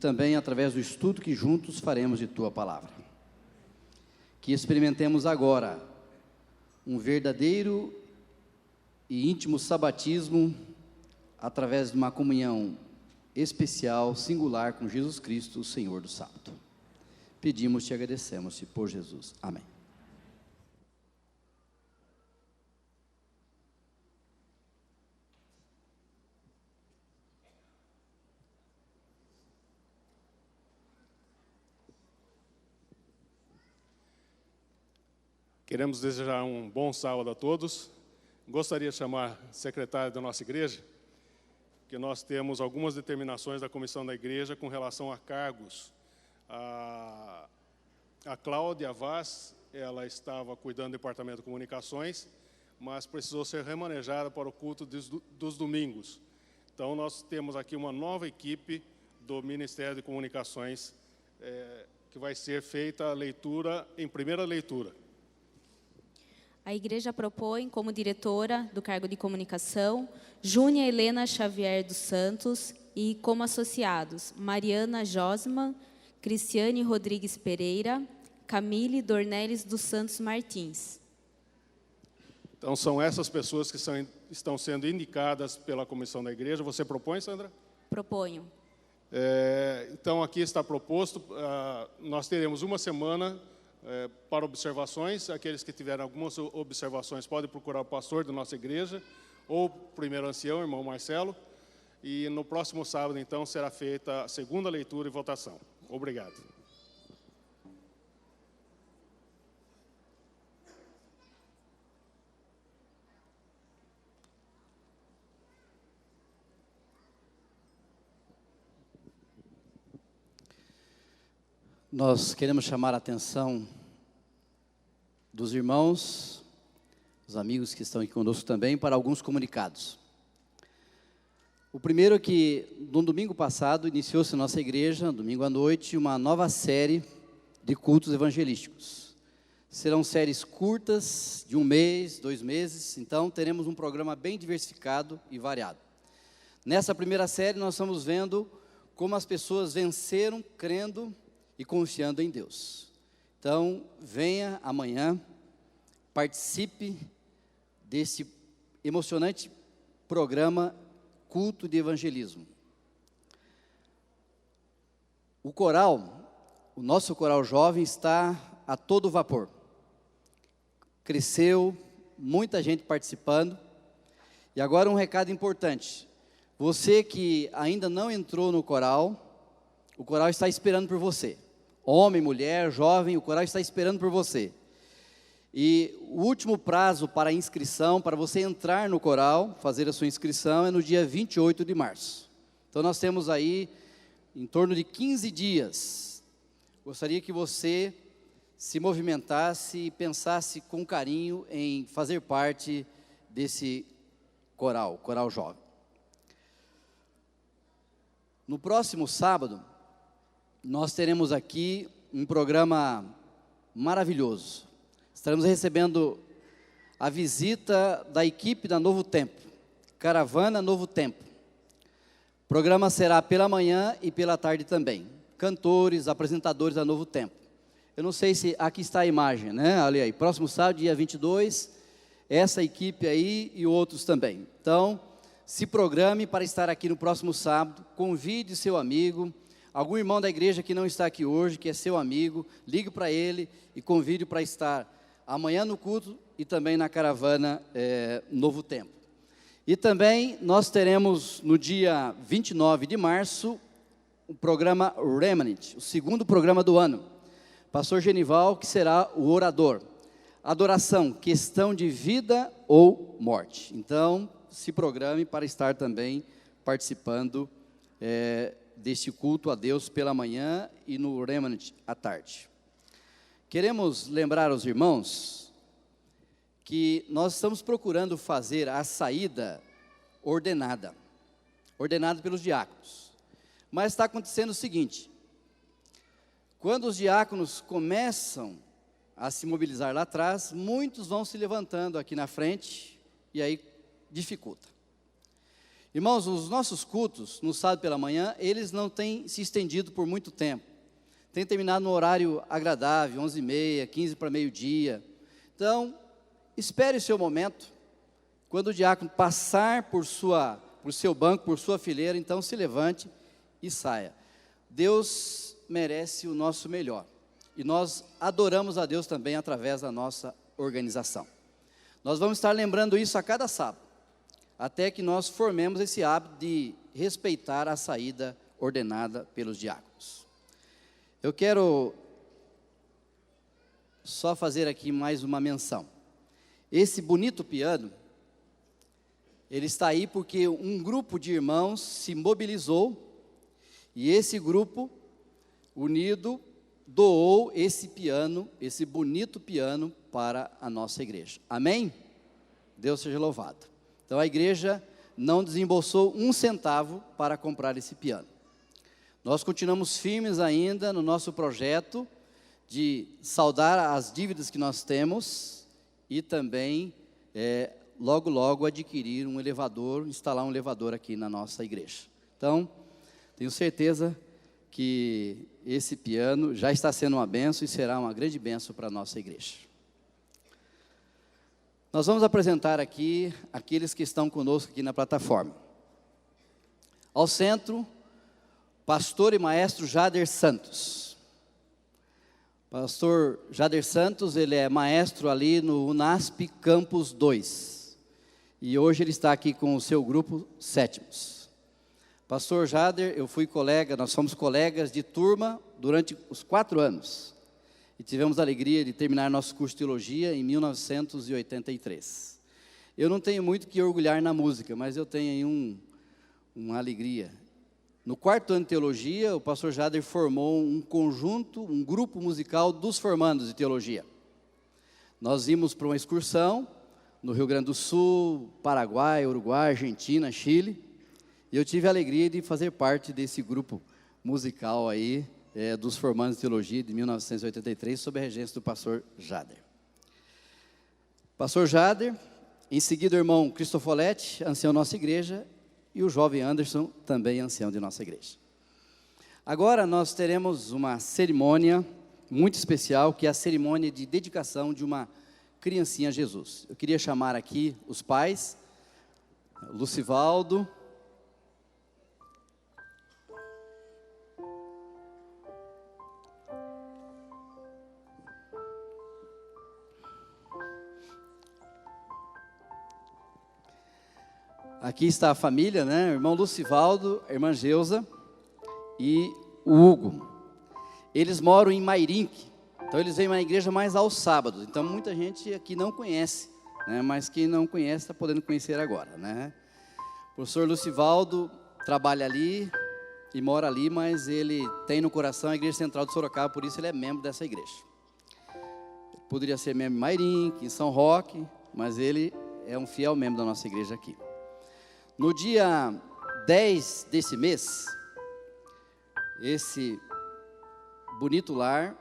também através do estudo que juntos faremos de Tua Palavra. Que experimentemos agora um verdadeiro e íntimo sabatismo através de uma comunhão especial, singular com Jesus Cristo, o Senhor do sábado. Pedimos-te e agradecemos-te por Jesus. Amém. Queremos desejar um bom sábado a todos. Gostaria de chamar a secretária da nossa igreja, que nós temos algumas determinações da comissão da igreja com relação a cargos. A Cláudia Vaz, ela estava cuidando do departamento de comunicações, mas precisou ser remanejada para o culto dos domingos. Então, nós temos aqui uma nova equipe do Ministério de Comunicações, que vai ser feita a leitura em primeira leitura. A igreja propõe como diretora do cargo de comunicação, Júnia Helena Xavier dos Santos, e como associados, Mariana Josman, Cristiane Rodrigues Pereira, Camille Dornelles dos Santos Martins. Então, são essas pessoas que estão sendo indicadas pela comissão da igreja. Você propõe, Sandra? Proponho. Então, aqui está proposto, nós teremos uma semana para observações. Aqueles que tiverem algumas observações podem procurar o pastor da nossa igreja, ou o primeiro ancião, o irmão Marcelo, e no próximo sábado, então, será feita a segunda leitura e votação. Obrigado. Nós queremos chamar a atenção dos irmãos, os amigos que estão aqui conosco também, para alguns comunicados. O primeiro é que, no domingo passado, iniciou-se na nossa igreja, domingo à noite, uma nova série de cultos evangelísticos. Serão séries curtas, de 1 mês, 2 meses, então teremos um programa bem diversificado e variado. Nessa primeira série, nós estamos vendo como as pessoas venceram crendo e confiando em Deus. Então, venha amanhã, participe desse emocionante programa Culto de Evangelismo. O coral, o nosso coral jovem está a todo vapor. Cresceu, muita gente participando. E agora um recado importante. Você que ainda não entrou no coral, o coral está esperando por você. Homem, mulher, jovem, o coral está esperando por você. E o último prazo para inscrição, para você entrar no coral, fazer a sua inscrição, é no dia 28 de março. Então nós temos aí em torno de 15 dias. Gostaria que você se movimentasse e pensasse com carinho em fazer parte desse coral, coral jovem. No próximo sábado, nós teremos aqui um programa maravilhoso. Estaremos recebendo a visita da equipe da Novo Tempo, Caravana Novo Tempo. O programa será pela manhã e pela tarde também. Cantores, apresentadores da Novo Tempo. Eu não sei se aqui está a imagem, né? Olha aí, próximo sábado, dia 22, essa equipe aí e outros também. Então, se programe para estar aqui no próximo sábado, convide seu amigo, algum irmão da igreja que não está aqui hoje, que é seu amigo, ligue para ele e convide para estar amanhã no culto e também na caravana Novo Tempo. E também nós teremos no dia 29 de março o programa Remnant, o segundo programa do ano. Pastor Genival, que será o orador. Adoração, questão de vida ou morte. Então, se programe para estar também participando deste culto a Deus pela manhã e no Remnant à tarde. Queremos lembrar aos irmãos que nós estamos procurando fazer a saída ordenada pelos diáconos. Mas está acontecendo o seguinte: quando os diáconos começam a se mobilizar lá atrás, muitos vão se levantando aqui na frente e aí dificulta. Irmãos, os nossos cultos, no sábado pela manhã, eles não têm se estendido por muito tempo. Tem terminado no horário agradável, 11h30, 15 para meio-dia. Então, espere o seu momento. Quando o diácono passar por seu banco, por sua fileira, então se levante e saia. Deus merece o nosso melhor. E nós adoramos a Deus também através da nossa organização. Nós vamos estar lembrando isso a cada sábado, até que nós formemos esse hábito de respeitar a saída ordenada pelos diáconos. Eu quero só fazer aqui mais uma menção. Esse bonito piano, ele está aí porque um grupo de irmãos se mobilizou e esse grupo unido doou esse piano, esse bonito piano para a nossa igreja. Amém? Deus seja louvado. Então a igreja não desembolsou um centavo para comprar esse piano. Nós continuamos firmes ainda no nosso projeto de saldar as dívidas que nós temos e também logo adquirir um elevador, instalar um elevador aqui na nossa igreja. Então, tenho certeza que esse piano já está sendo uma bênção e será uma grande bênção para a nossa igreja. Nós vamos apresentar aqui aqueles que estão conosco aqui na plataforma. Ao centro, pastor e maestro Jader Santos. Pastor Jader Santos, ele é maestro ali no UNASP Campus 2. E hoje ele está aqui com o seu grupo Sétimos. Pastor Jader, eu fui colega, nós fomos colegas de turma durante os 4 anos. E tivemos a alegria de terminar nosso curso de teologia em 1983. Eu não tenho muito que orgulhar na música, mas eu tenho aí uma alegria. No 4º ano de teologia, o pastor Jader formou um grupo musical dos formandos de teologia. Nós íamos para uma excursão no Rio Grande do Sul, Paraguai, Uruguai, Argentina, Chile, e eu tive a alegria de fazer parte desse grupo musical aí, dos formandos de teologia de 1983, sob a regência do pastor Jader. Pastor Jader, em seguida o irmão Cristofoletti, ancião da nossa igreja, e o jovem Anderson, também ancião de nossa igreja. Agora nós teremos uma cerimônia muito especial, que é a cerimônia de dedicação de uma criancinha a Jesus. Eu queria chamar aqui os pais, Lucivaldo, aqui está a família, né? O irmão Lucivaldo, a irmã Geusa e o Hugo. Eles moram em Mairinque, então eles vêm na igreja mais aos sábados. Então muita gente aqui não conhece, né? Mas quem não conhece está podendo conhecer agora, né? O professor Lucivaldo trabalha ali e mora ali, mas ele tem no coração a Igreja Central de Sorocaba, por isso ele é membro dessa igreja. Ele poderia ser membro em Mairinque, em São Roque, mas ele é um fiel membro da nossa igreja aqui. No dia 10 desse mês, esse bonito lar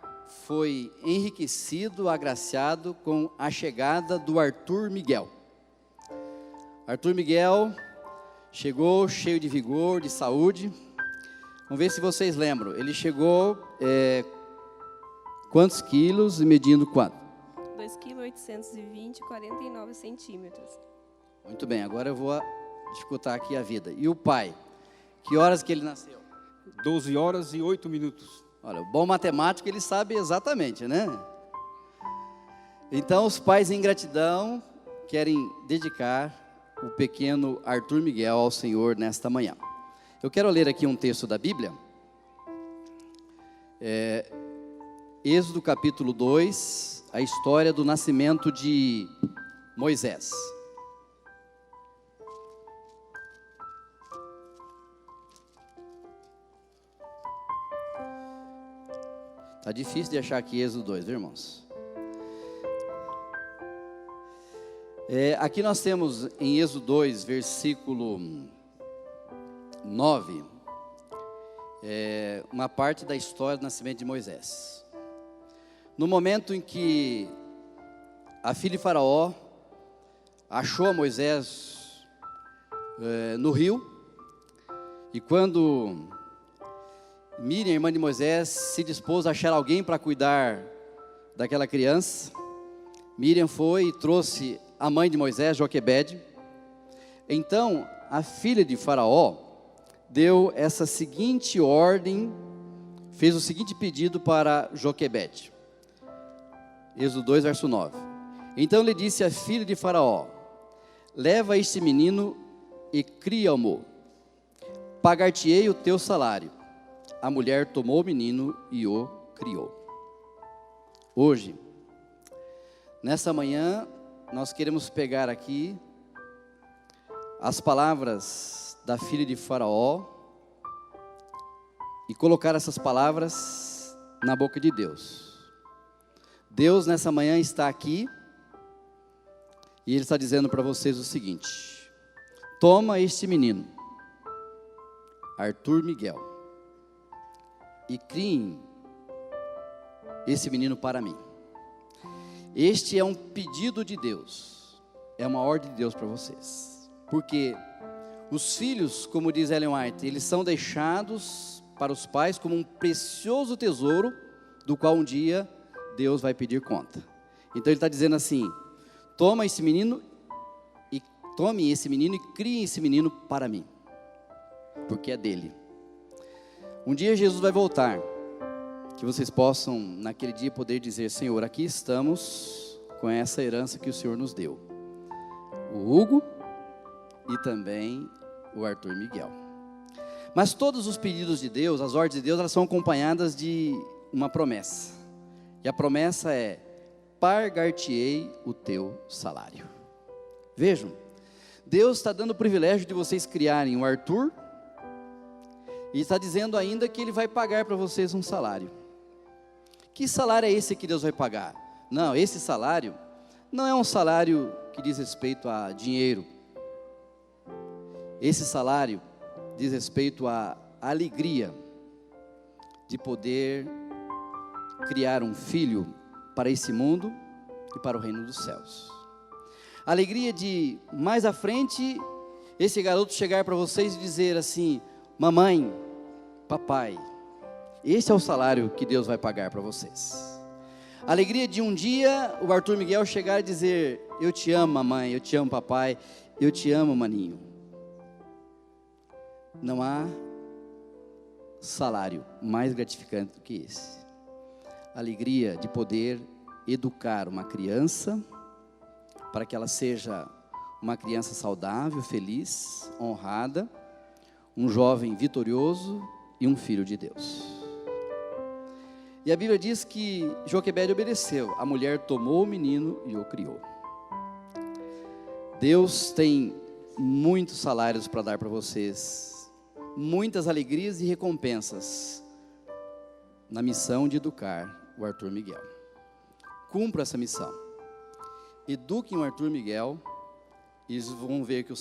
foi enriquecido, agraciado com a chegada do Arthur Miguel. Arthur Miguel chegou cheio de vigor, de saúde. Vamos ver se vocês lembram. Ele chegou quantos quilos e medindo quanto? 2,820 kg, 49 centímetros. Muito bem, agora eu vou dificultar aqui a vida. E o pai? Que horas que ele nasceu? 12 horas e 8 minutos. Olha, o bom matemático ele sabe exatamente, né? Então os pais em gratidão querem dedicar o pequeno Arthur Miguel ao Senhor nesta manhã. Eu quero ler aqui um texto da Bíblia. Êxodo capítulo 2, a história do nascimento de Moisés. Está difícil de achar aqui Êxodo 2, viu, irmãos? Aqui nós temos em Êxodo 2, versículo 9, uma parte da história do nascimento de Moisés. No momento em que a filha de Faraó achou a Moisés no rio. E quando Miriam, irmã de Moisés, se dispôs a achar alguém para cuidar daquela criança, Miriam foi e trouxe a mãe de Moisés, Joquebede. Então, a filha de Faraó deu essa seguinte ordem, fez o seguinte pedido para Joquebede. Êxodo 2, verso 9. Então lhe disse a filha de Faraó: leva este menino e cria-o, pagar-te-ei o teu salário. A mulher tomou o menino e o criou. Hoje, nessa manhã, nós queremos pegar aqui as palavras da filha de Faraó e colocar essas palavras na boca de Deus. Deus nessa manhã está aqui e Ele está dizendo para vocês o seguinte: toma este menino, Arthur Miguel, e criem esse menino para mim. Este é um pedido de Deus, é uma ordem de Deus para vocês, porque os filhos, como diz Ellen White, eles são deixados para os pais como um precioso tesouro, do qual um dia Deus vai pedir conta. Então ele está dizendo assim: tome esse menino e crie esse menino para mim, porque é dele. Um dia Jesus vai voltar, que vocês possam naquele dia poder dizer: Senhor, aqui estamos com essa herança que o Senhor nos deu, o Hugo e também o Arthur Miguel. Mas todos os pedidos de Deus, as ordens de Deus, elas são acompanhadas de uma promessa, e a promessa é: pagar-te-ei o teu salário. Vejam, Deus está dando o privilégio de vocês criarem o Arthur, e está dizendo ainda que Ele vai pagar para vocês um salário. Que salário é esse que Deus vai pagar? Não, esse salário não é um salário que diz respeito a dinheiro. Esse salário diz respeito à alegria de poder criar um filho para esse mundo e para o reino dos céus. A alegria de, mais à frente, esse garoto chegar para vocês e dizer assim: mamãe, papai, esse é o salário que Deus vai pagar para vocês. A alegria de um dia o Arthur Miguel chegar e dizer: eu te amo, mamãe, eu te amo, papai, eu te amo, maninho. Não há salário mais gratificante do que esse. A alegria de poder educar uma criança para que ela seja uma criança saudável, feliz, honrada, um jovem vitorioso e um filho de Deus. E a Bíblia diz que Joquebede obedeceu, a mulher tomou o menino e o criou. Deus tem muitos salários para dar para vocês, muitas alegrias e recompensas na missão de educar o Arthur Miguel. Cumpra essa missão, eduquem o Arthur Miguel, e vocês vão ver que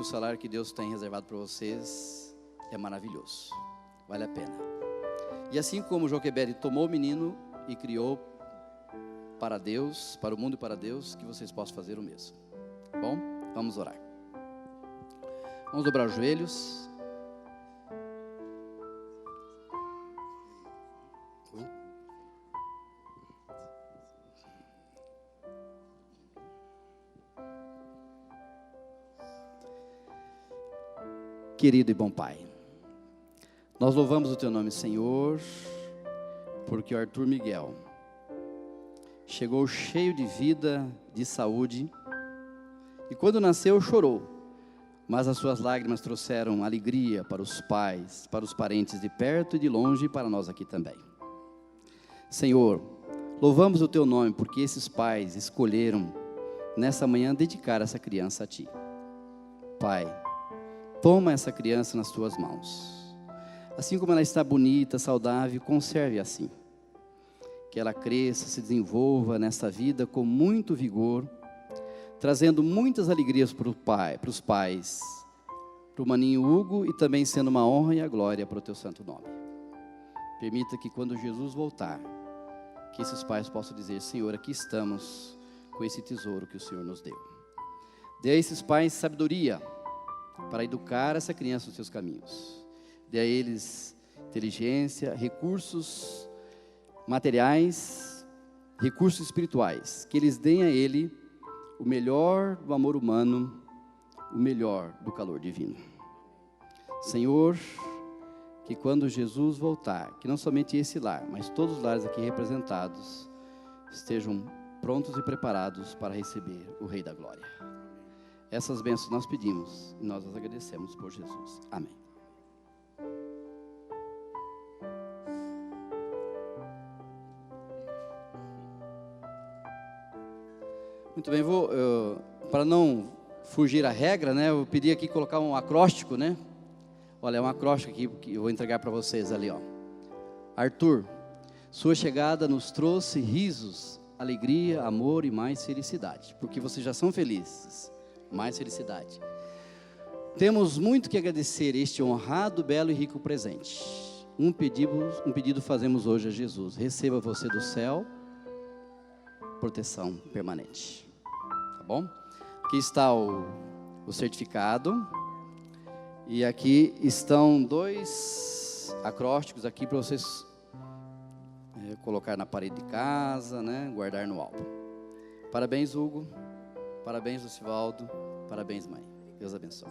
o salário que Deus tem reservado para vocês é maravilhoso, vale a pena. E assim como Joquebede tomou o menino e criou para Deus, para o mundo e para Deus, que vocês possam fazer o mesmo. Tá bom? Vamos orar. Vamos dobrar os joelhos. Querido e bom Pai, nós louvamos o Teu nome, Senhor, porque o Arthur Miguel chegou cheio de vida, de saúde, e quando nasceu chorou, mas as suas lágrimas trouxeram alegria para os pais, para os parentes de perto e de longe, e para nós aqui também. Senhor, louvamos o Teu nome porque esses pais escolheram nessa manhã dedicar essa criança a Ti. Pai, toma essa criança nas Tuas mãos. Assim como ela está bonita, saudável, conserve assim. Que ela cresça, se desenvolva nessa vida com muito vigor, trazendo muitas alegrias para os pais, para o maninho Hugo, e também sendo uma honra e a glória para o Teu santo nome. Permita que quando Jesus voltar, que esses pais possam dizer: Senhor, aqui estamos com esse tesouro que o Senhor nos deu. Dê a esses pais sabedoria para educar essa criança nos seus caminhos. Dê a eles inteligência, recursos materiais, recursos espirituais, que eles deem a ele o melhor do amor humano, o melhor do calor divino. Senhor, que quando Jesus voltar, que não somente esse lar, mas todos os lares aqui representados, estejam prontos e preparados para receber o Rei da Glória. Essas bênçãos nós pedimos e nós as agradecemos por Jesus. Amém. Muito bem, para não fugir à regra, né, eu pedi aqui colocar um acróstico, né? Olha, é um acróstico aqui que eu vou entregar para vocês ali, ó. Arthur, sua chegada nos trouxe risos, alegria, amor e mais felicidade, porque vocês já são felizes, mais felicidade. Temos muito que agradecer este honrado, belo e rico presente. Um pedido fazemos hoje a Jesus: receba você do céu proteção permanente. Tá bom? Aqui está o certificado. E aqui estão 2 acrósticos aqui para vocês colocar na parede de casa, né? Guardar no álbum. Parabéns, Hugo. Parabéns, Lucivaldo. Parabéns, mãe. Deus abençoe.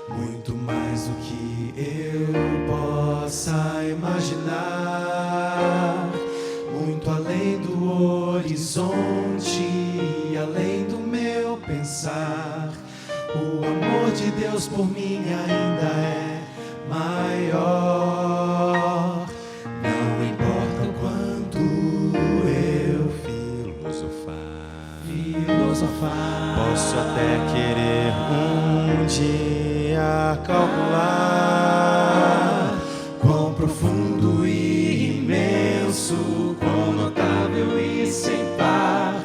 Muito mais do que eu possa imaginar, muito além do horizonte, além do meu pensar. O amor de Deus por mim ainda é maior. Não importa o quanto eu filosofar, posso até querer um dia calcular quão profundo e imenso, quão notável e sem par.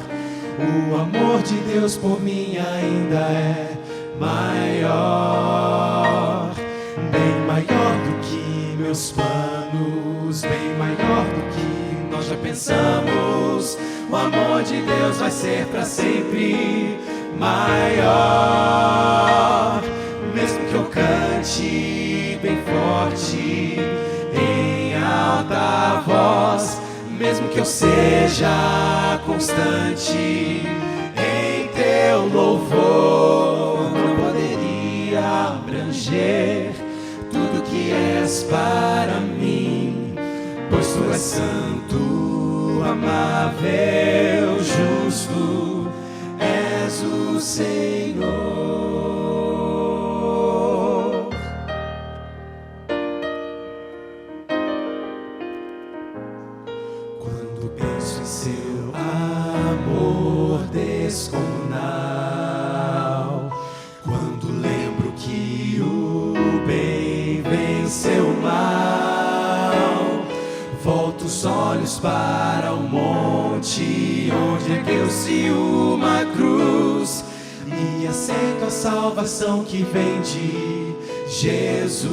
O amor de Deus por mim ainda é maior, bem maior do que meus planos, bem maior do que nós já pensamos. O amor de Deus vai ser para sempre maior. Mesmo que eu cante bem forte, em alta voz, mesmo que eu seja constante em teu louvor, não poderia abranger tudo que és para mim, pois tu és santo, amável, justo, és o Senhor. Quando penso em seu amor descomunal, quando lembro que o bem venceu o mal, volto os olhos para o monte onde ergueu-se uma cruz, e aceito a salvação que vem de Jesus.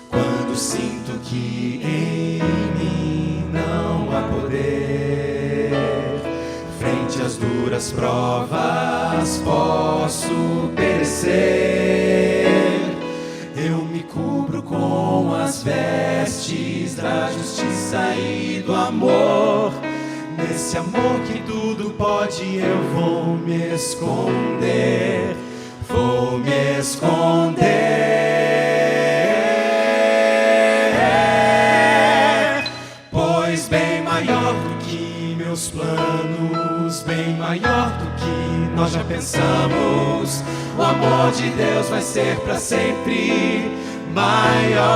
Quando sinto que em mim não há poder, frente às duras provas posso perecer, eu me cubro com as vestes da justiça e do amor. Nesse amor que tudo pode, eu vou me esconder. Vou me esconder. Pois bem maior do que meus planos, bem maior do que nós já pensamos, o amor de Deus vai ser para sempre maior.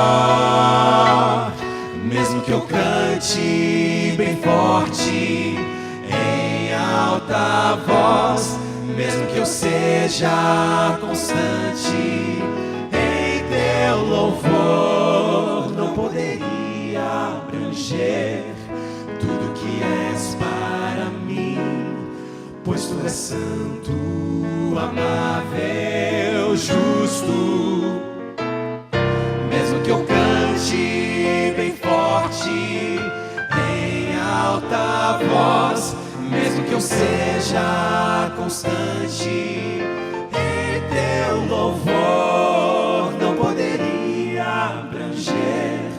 Mesmo que eu cante bem forte, em alta voz, mesmo que eu seja constante em teu louvor, não poderia abranger tudo que és para mim, pois tu és santo, amável, justo. Mesmo que eu cante bem forte, em alta voz, mesmo que eu seja constante em teu louvor, não poderia abranger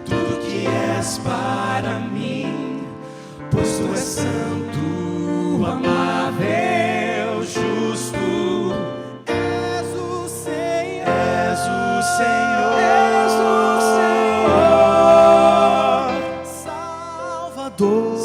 tudo que és para mim, pois tu és santo, amável, justo. És o Senhor, és o Senhor, és o Senhor, Salvador.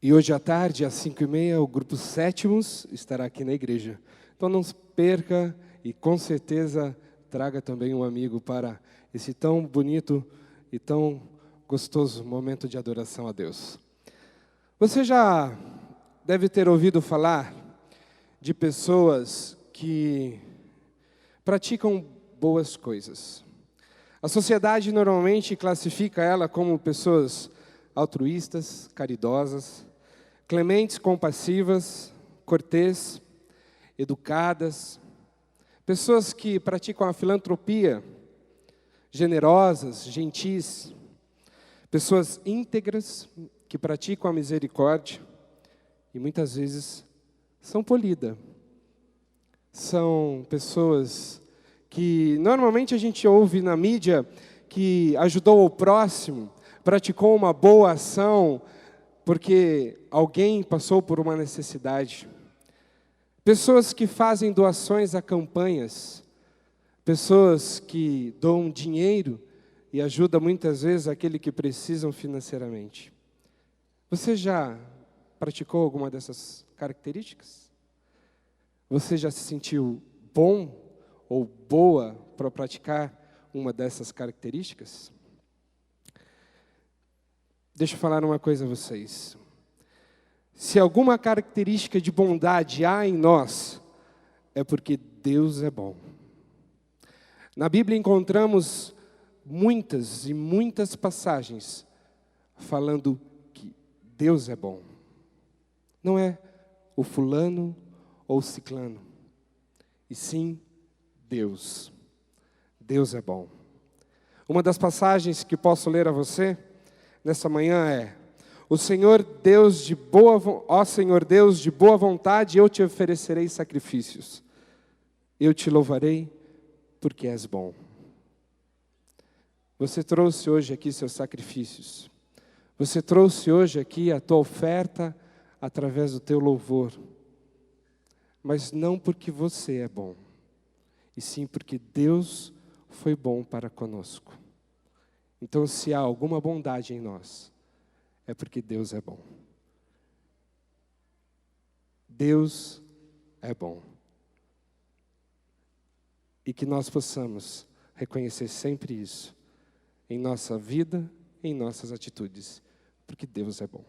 E hoje à tarde, às 5h30, o grupo Sétimos estará aqui na igreja. Então não se perca e com certeza traga também um amigo para esse tão bonito e tão gostoso momento de adoração a Deus. Você já deve ter ouvido falar de pessoas que praticam boas coisas. A sociedade normalmente classifica ela como pessoas altruístas, caridosas, clementes, compassivas, cortês, educadas, pessoas que praticam a filantropia, generosas, gentis, pessoas íntegras que praticam a misericórdia e muitas vezes são polidas. São pessoas que normalmente a gente ouve na mídia que ajudou o próximo, praticou uma boa ação porque alguém passou por uma necessidade. Pessoas que fazem doações a campanhas, pessoas que doam dinheiro e ajudam muitas vezes aquele que precisam financeiramente. Você já praticou alguma dessas características? Você já se sentiu bom ou boa para praticar uma dessas características? Deixa eu falar uma coisa a vocês. Se alguma característica de bondade há em nós, é porque Deus é bom. Na Bíblia encontramos muitas e muitas passagens falando que Deus é bom. Não é o fulano ou o ciclano, e sim Deus. Deus é bom. Uma das passagens que posso ler a você nessa manhã é: ó Senhor Deus de boa vontade, eu te oferecerei sacrifícios. Eu te louvarei porque és bom. Você trouxe hoje aqui seus sacrifícios. Você trouxe hoje aqui a tua oferta através do teu louvor. Mas não porque você é bom, e sim porque Deus foi bom para conosco. Então, se há alguma bondade em nós, é porque Deus é bom. Deus é bom. E que nós possamos reconhecer sempre isso em nossa vida, em nossas atitudes, porque Deus é bom.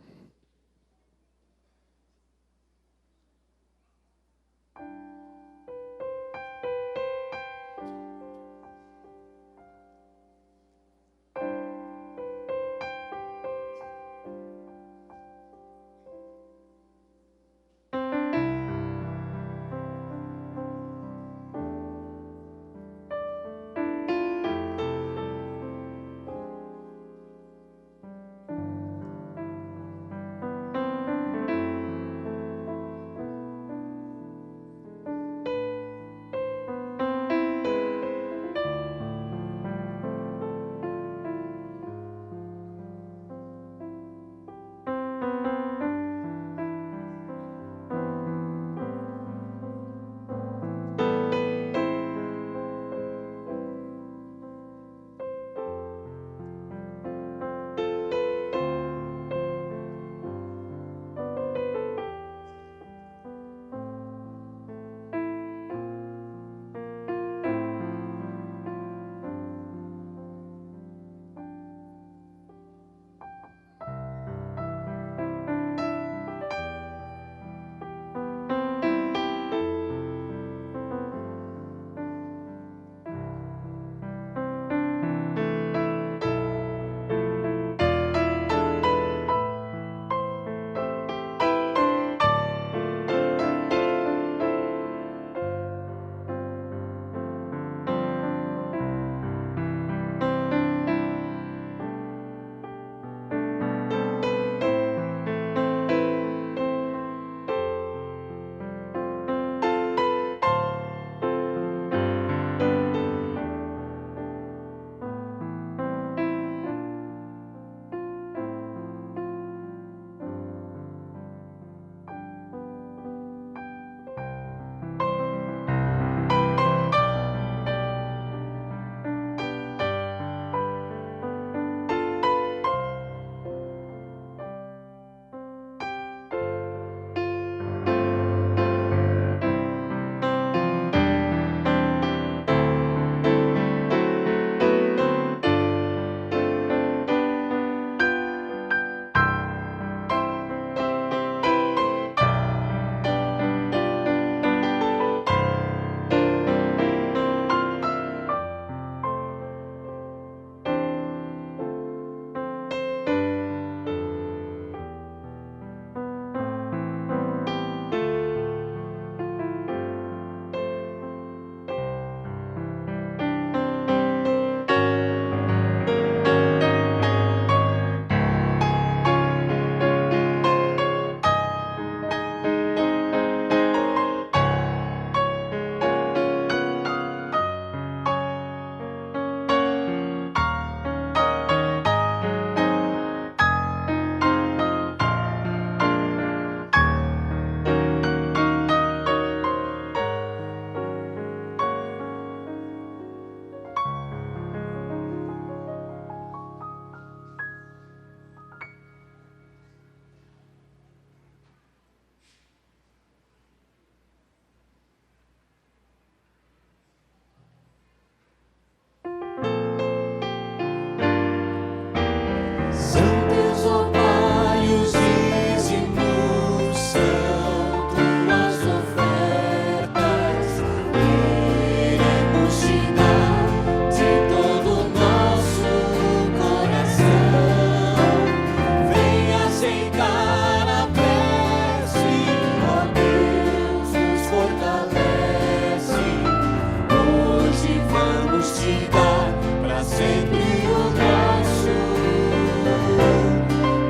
te dar para sempre o nosso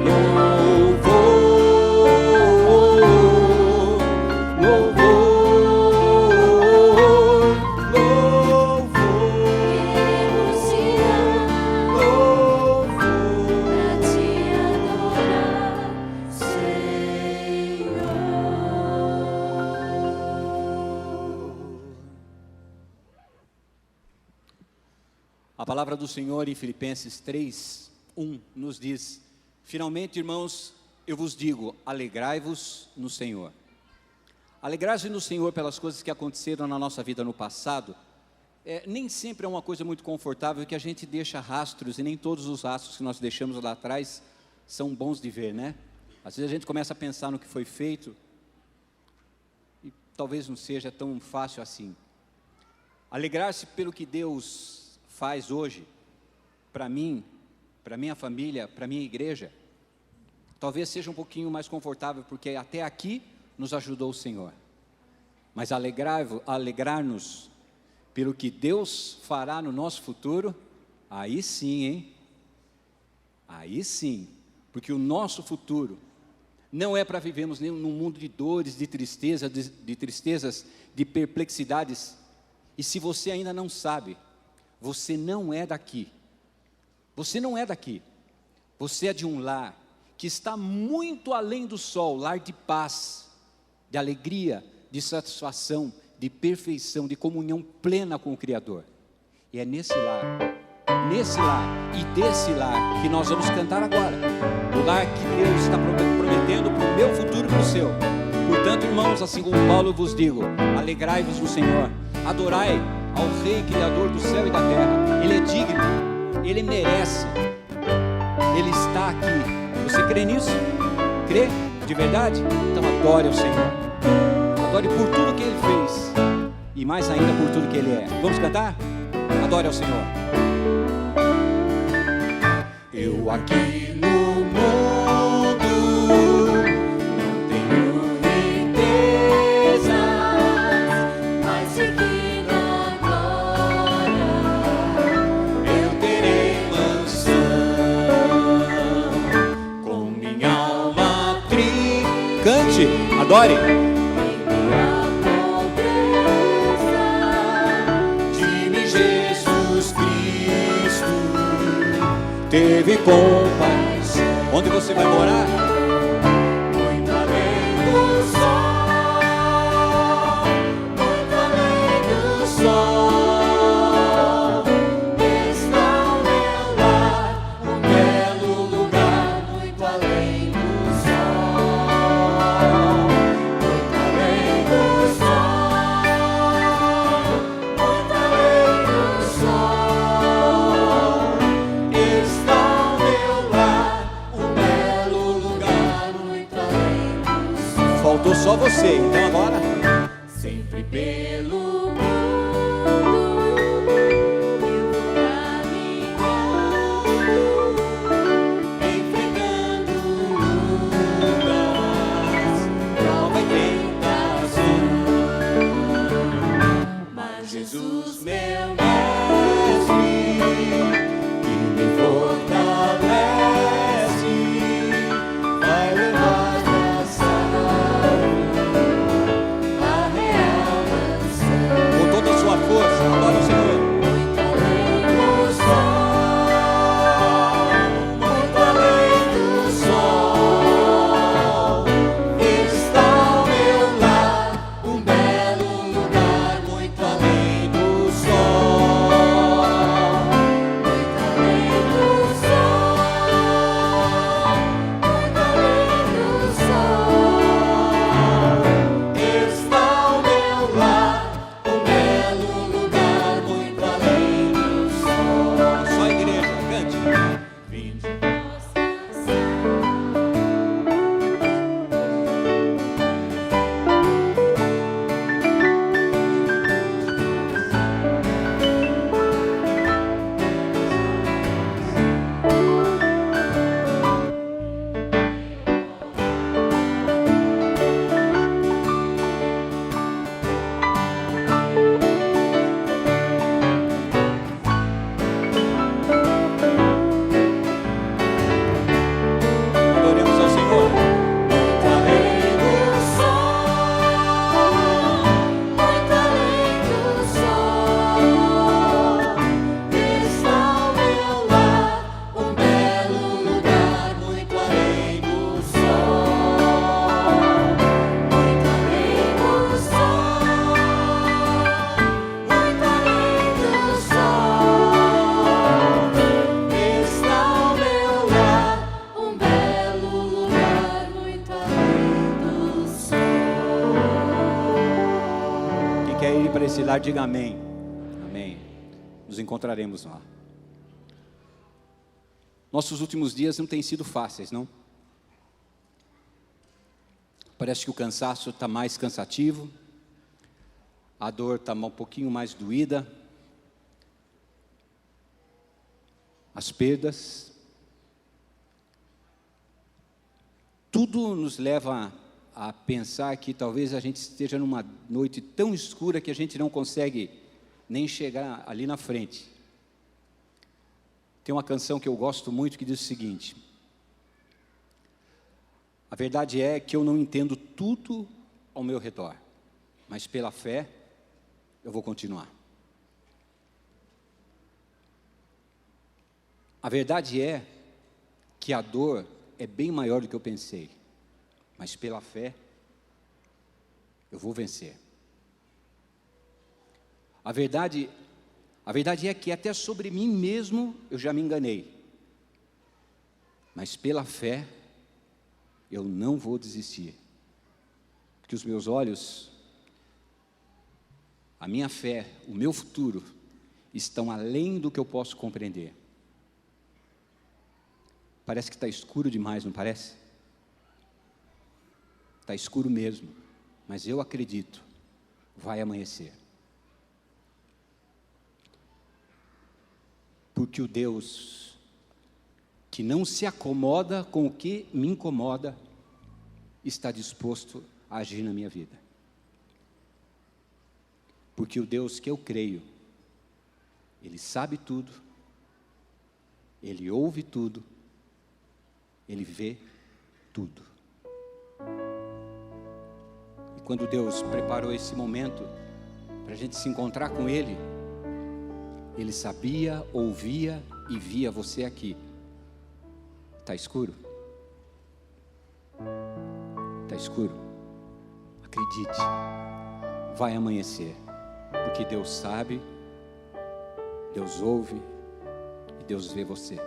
louvor, louvor, louvor. Queremos te dar Louvor, pra te adorar, Senhor. A palavra do Senhor em Filipenses 3:1 nos diz: finalmente, irmãos, eu vos digo, alegrai-vos no Senhor. Alegrar-se no Senhor pelas coisas que aconteceram na nossa vida no passado, nem sempre é uma coisa muito confortável, que a gente deixa rastros, e nem todos os rastros que nós deixamos lá atrás são bons de ver, né? Às vezes a gente começa a pensar no que foi feito, e talvez não seja tão fácil assim. Alegrar-se pelo que Deus faz hoje, para mim, para minha família, para minha igreja, talvez seja um pouquinho mais confortável, porque até aqui nos ajudou o Senhor. Mas alegrar-nos pelo que Deus fará no nosso futuro, aí sim, hein? Aí sim, porque o nosso futuro não é para vivermos num mundo de dores, de tristezas, de perplexidades. E se você ainda não sabe, você não é daqui. Você não é daqui. Você é de um lar que está muito além do sol, lar de paz, de alegria, de satisfação, de perfeição, de comunhão plena com o Criador. E é nesse lar e desse lar que nós vamos cantar agora. O lar que Deus está prometendo para o meu futuro e para o seu. Portanto, irmãos, assim como Paulo vos digo, alegrai-vos no Senhor, adorai ao Rei Criador do céu e da terra. Ele é digno, Ele merece, Ele está aqui. Você crê nisso? Crê? De verdade? Então adore ao Senhor, adore por tudo que Ele fez, e mais ainda por tudo que Ele é. Vamos cantar? Adore ao Senhor. eu aqui no mundo não tenho riquezas, Mas sei que na glória eu terei mansão, com minha alma triste. Cante, adore. em minha pobreza, De-me Jesus Cristo Teve compaixão. Onde você vai morar? muito além do sol, muito além do sol, está o meu lar, um belo lugar, muito além do sol, muito além do sol, muito além do sol, está o meu lar, um belo lugar, muito além do sol. Faltou só você, então agora. Sempre pelo mundo eu vou caminhando, enfrentando lutas, prova e tentação, mas Jesus, meu mestre, que me fortalece, vai levar pra a real mansão, Com toda a sua força, adore ao Senhor. muito além do sol, muito além do sol, está o meu lar, um belo lugar, muito além do sol, lugar, diga amém. Amém. Nos encontraremos lá. Nossos últimos dias não têm sido fáceis, não? Parece que o cansaço está mais cansativo, a dor está um pouquinho mais doída, as perdas, tudo nos leva a pensar que talvez a gente esteja numa noite tão escura que a gente não consegue nem chegar ali na frente. Tem uma canção que eu gosto muito que diz o seguinte: a verdade é que eu não entendo tudo ao meu redor, mas pela fé eu vou continuar. A verdade é que a dor é bem maior do que eu pensei, mas pela fé eu vou vencer. A verdade é que até sobre mim mesmo eu já me enganei, mas pela fé eu não vou desistir, porque os meus olhos, a minha fé, o meu futuro estão além do que eu posso compreender. Parece que está escuro demais, não parece? Está escuro mesmo, mas eu acredito, vai amanhecer. Porque o Deus que não se acomoda com o que me incomoda, está disposto a agir na minha vida. Porque o Deus que eu creio, Ele sabe tudo, Ele ouve tudo, Ele vê tudo. E quando Deus preparou esse momento para a gente se encontrar com Ele, Ele sabia, ouvia e via você aqui. Está escuro? Está escuro? Acredite, vai amanhecer, porque Deus sabe, Deus ouve e Deus vê você.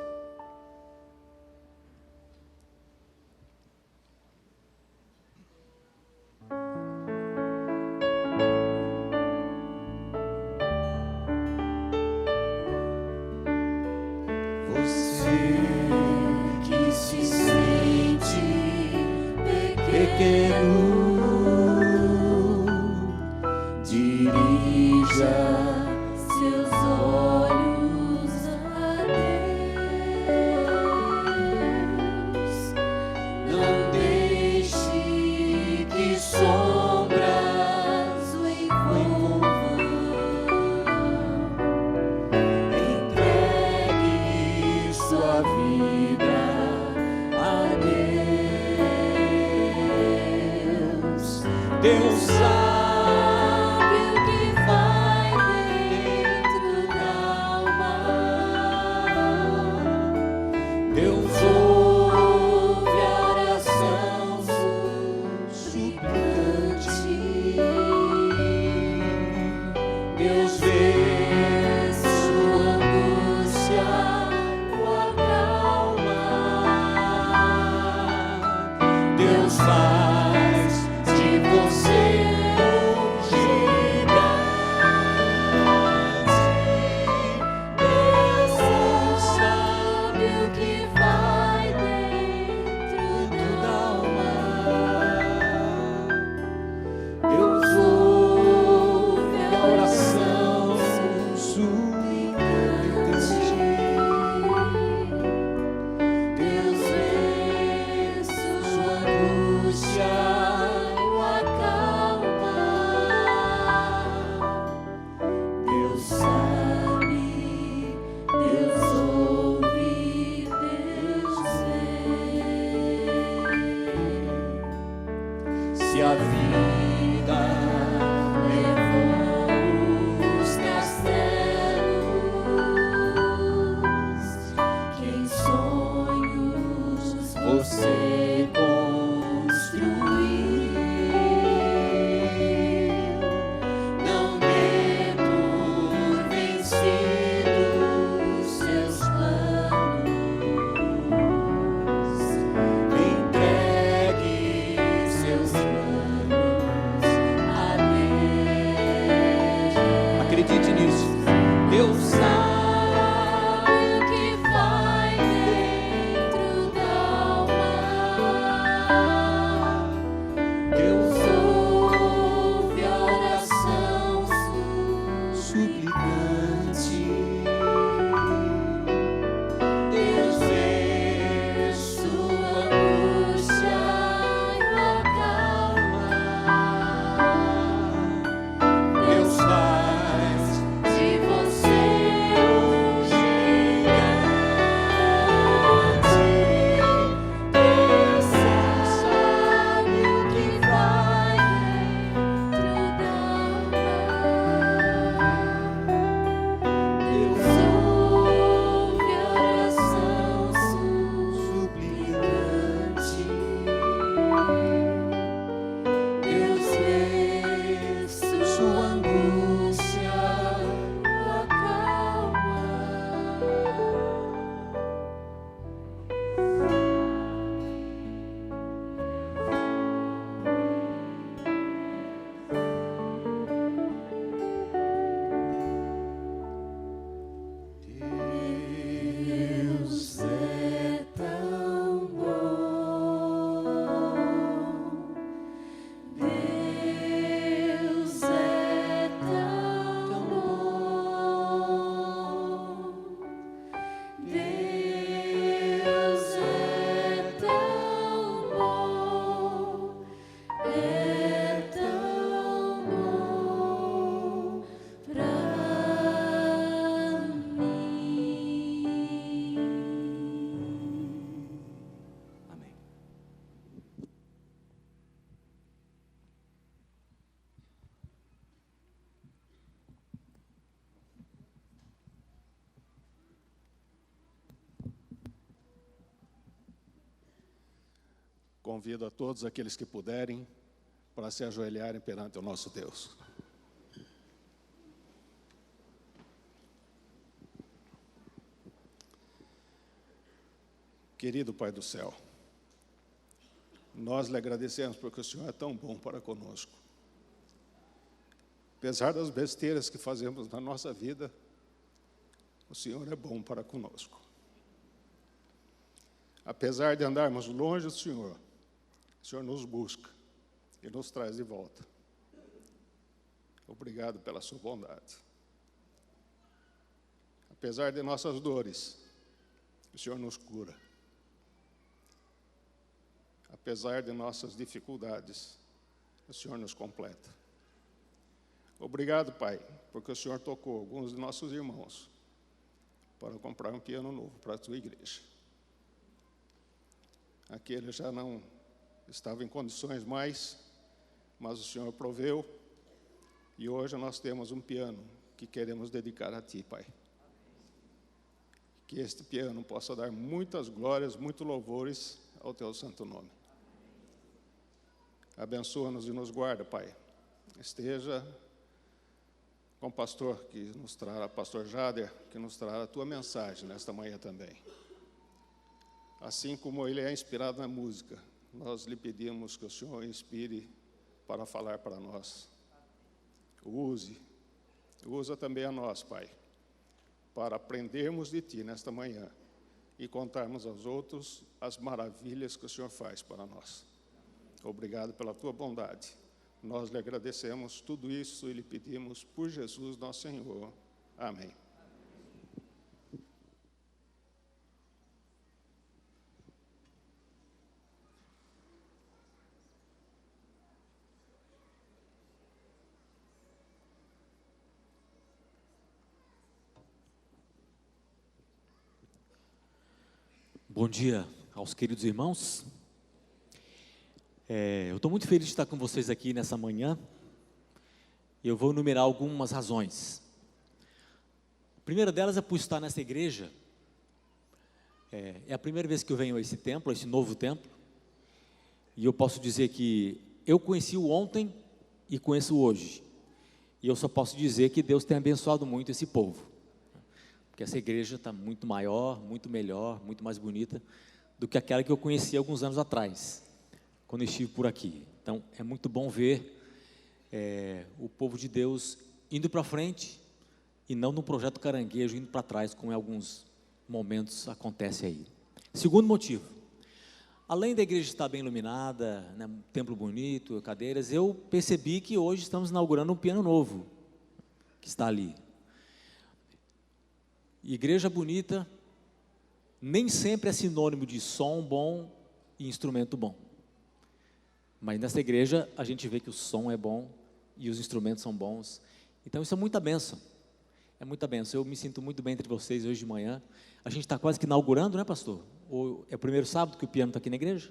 Não dê por Convido a todos aqueles que puderem para se ajoelharem perante o nosso Deus. Querido Pai do céu, nós lhe agradecemos porque o Senhor é tão bom para conosco. Apesar das besteiras que fazemos na nossa vida, o Senhor é bom para conosco. Apesar de andarmos longe do Senhor, o Senhor nos busca e nos traz de volta. Obrigado pela sua bondade. Apesar de nossas dores, o Senhor nos cura. Apesar de nossas dificuldades, o Senhor nos completa. Obrigado, Pai, porque o Senhor tocou alguns de nossos irmãos para comprar um piano novo para a tua igreja. Aquele já não estava em condições mais, mas o Senhor proveu, e hoje nós temos um piano que queremos dedicar a Ti, Pai. Que este piano possa dar muitas glórias, muitos louvores ao Teu santo nome. Abençoa-nos e nos guarda, Pai. Esteja com o pastor que nos trará, pastor Jader, que nos trará a Tua mensagem nesta manhã também. Assim como ele é inspirado na música, nós lhe pedimos que o Senhor inspire para falar para nós. Usa também a nós, Pai, para aprendermos de Ti nesta manhã e contarmos aos outros as maravilhas que o Senhor faz para nós. Obrigado pela Tua bondade. Nós lhe agradecemos tudo isso e lhe pedimos por Jesus nosso Senhor. Amém. Bom dia aos queridos irmãos. Eu estou muito feliz de estar com vocês aqui nessa manhã. Eu vou enumerar algumas razões. A primeira delas é por estar nessa igreja. É a primeira vez que eu venho a esse templo, a esse novo templo. E eu posso dizer que eu conheci o ontem e conheço hoje. E eu só posso dizer que Deus tem abençoado muito esse povo. Porque essa igreja está muito maior, muito melhor, muito mais bonita do que aquela que eu conheci alguns anos atrás, quando eu estive por aqui. Então, é muito bom ver o povo de Deus indo para frente e não no projeto caranguejo, indo para trás, como em alguns momentos acontece aí. Segundo motivo, além da igreja estar bem iluminada, né, um templo bonito, cadeiras, eu percebi que hoje estamos inaugurando um piano novo, que está ali. Igreja bonita nem sempre é sinônimo de som bom e instrumento bom. Mas nessa igreja a gente vê que o som é bom e os instrumentos são bons. Então isso é muita bênção. É muita bênção. Eu me sinto muito bem entre vocês hoje de manhã. A gente está quase que inaugurando, né, pastor? É o primeiro sábado que o piano está aqui na igreja?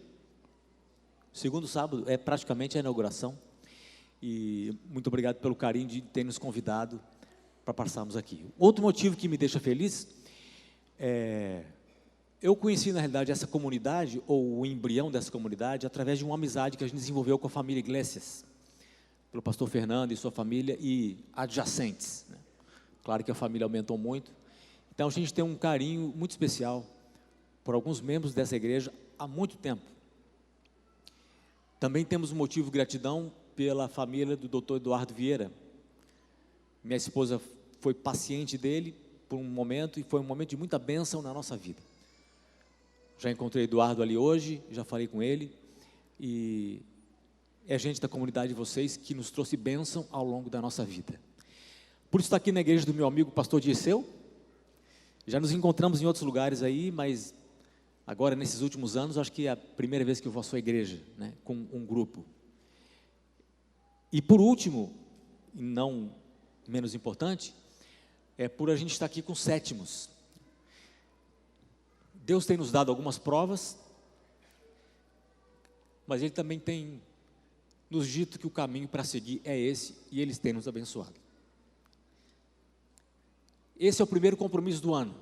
O segundo sábado é praticamente a inauguração. E muito obrigado pelo carinho de ter nos convidado para passarmos aqui. Outro motivo que me deixa feliz eu conheci, na realidade, essa comunidade, ou o embrião dessa comunidade, através de uma amizade que a gente desenvolveu com a família Iglesias, pelo pastor Fernando e sua família, e adjacentes, né? Claro que a família aumentou muito. Então, a gente tem um carinho muito especial por alguns membros dessa igreja há muito tempo. Também temos um motivo de gratidão pela família do Dr. Eduardo Vieira. Minha esposa foi paciente dele por um momento, e foi um momento de muita bênção na nossa vida. Já encontrei Eduardo ali hoje, já falei com ele, e é gente da comunidade de vocês que nos trouxe bênção ao longo da nossa vida. Por isso está aqui na igreja do meu amigo pastor Dirceu. Já nos encontramos em outros lugares aí, mas agora nesses últimos anos, acho que é a primeira vez que eu vou à sua igreja, né, com um grupo. E por último, e não menos importante, é por a gente estar aqui com sétimos. Deus tem nos dado algumas provas, mas Ele também tem nos dito que o caminho para seguir é esse, e Ele tem nos abençoado. Esse é o primeiro compromisso do ano,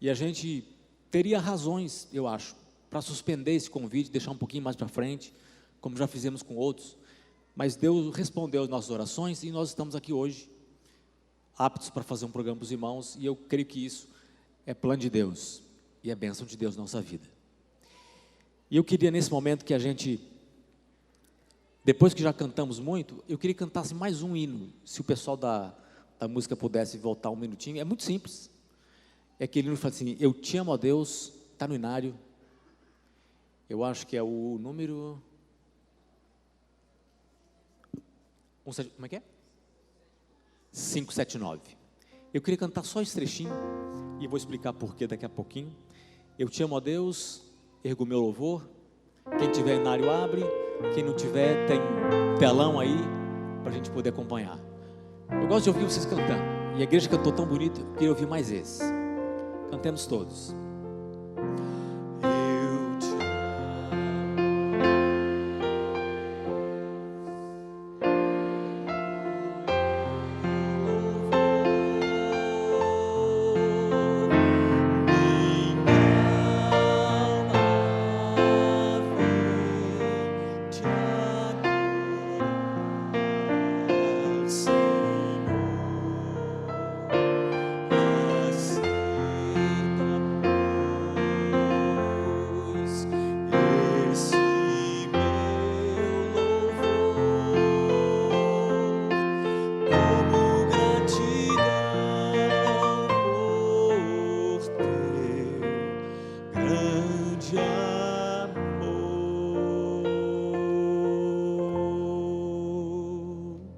e a gente teria razões, eu acho, para suspender esse convite, deixar um pouquinho mais para frente, como já fizemos com outros, mas Deus respondeu às nossas orações e nós estamos aqui hoje, aptos para fazer um programa para os irmãos, e eu creio que isso é plano de Deus e é bênção de Deus na nossa vida. E eu queria nesse momento que a gente, depois que já cantamos muito, eu queria que cantasse mais um hino, se o pessoal da música pudesse voltar um minutinho. É muito simples, é aquele hino que fala assim: eu te amo, ó Deus, está no inário, eu acho que é o número... como é que é? 579. Eu queria cantar só esse trechinho, e vou explicar porquê daqui a pouquinho. Eu te amo, ó Deus, ergo meu louvor. Quem tiver inário abre, quem não tiver tem telão aí, para a gente poder acompanhar. Eu gosto de ouvir vocês cantando, e a igreja cantou tão bonito, eu queria ouvir mais esse. Cantemos todos.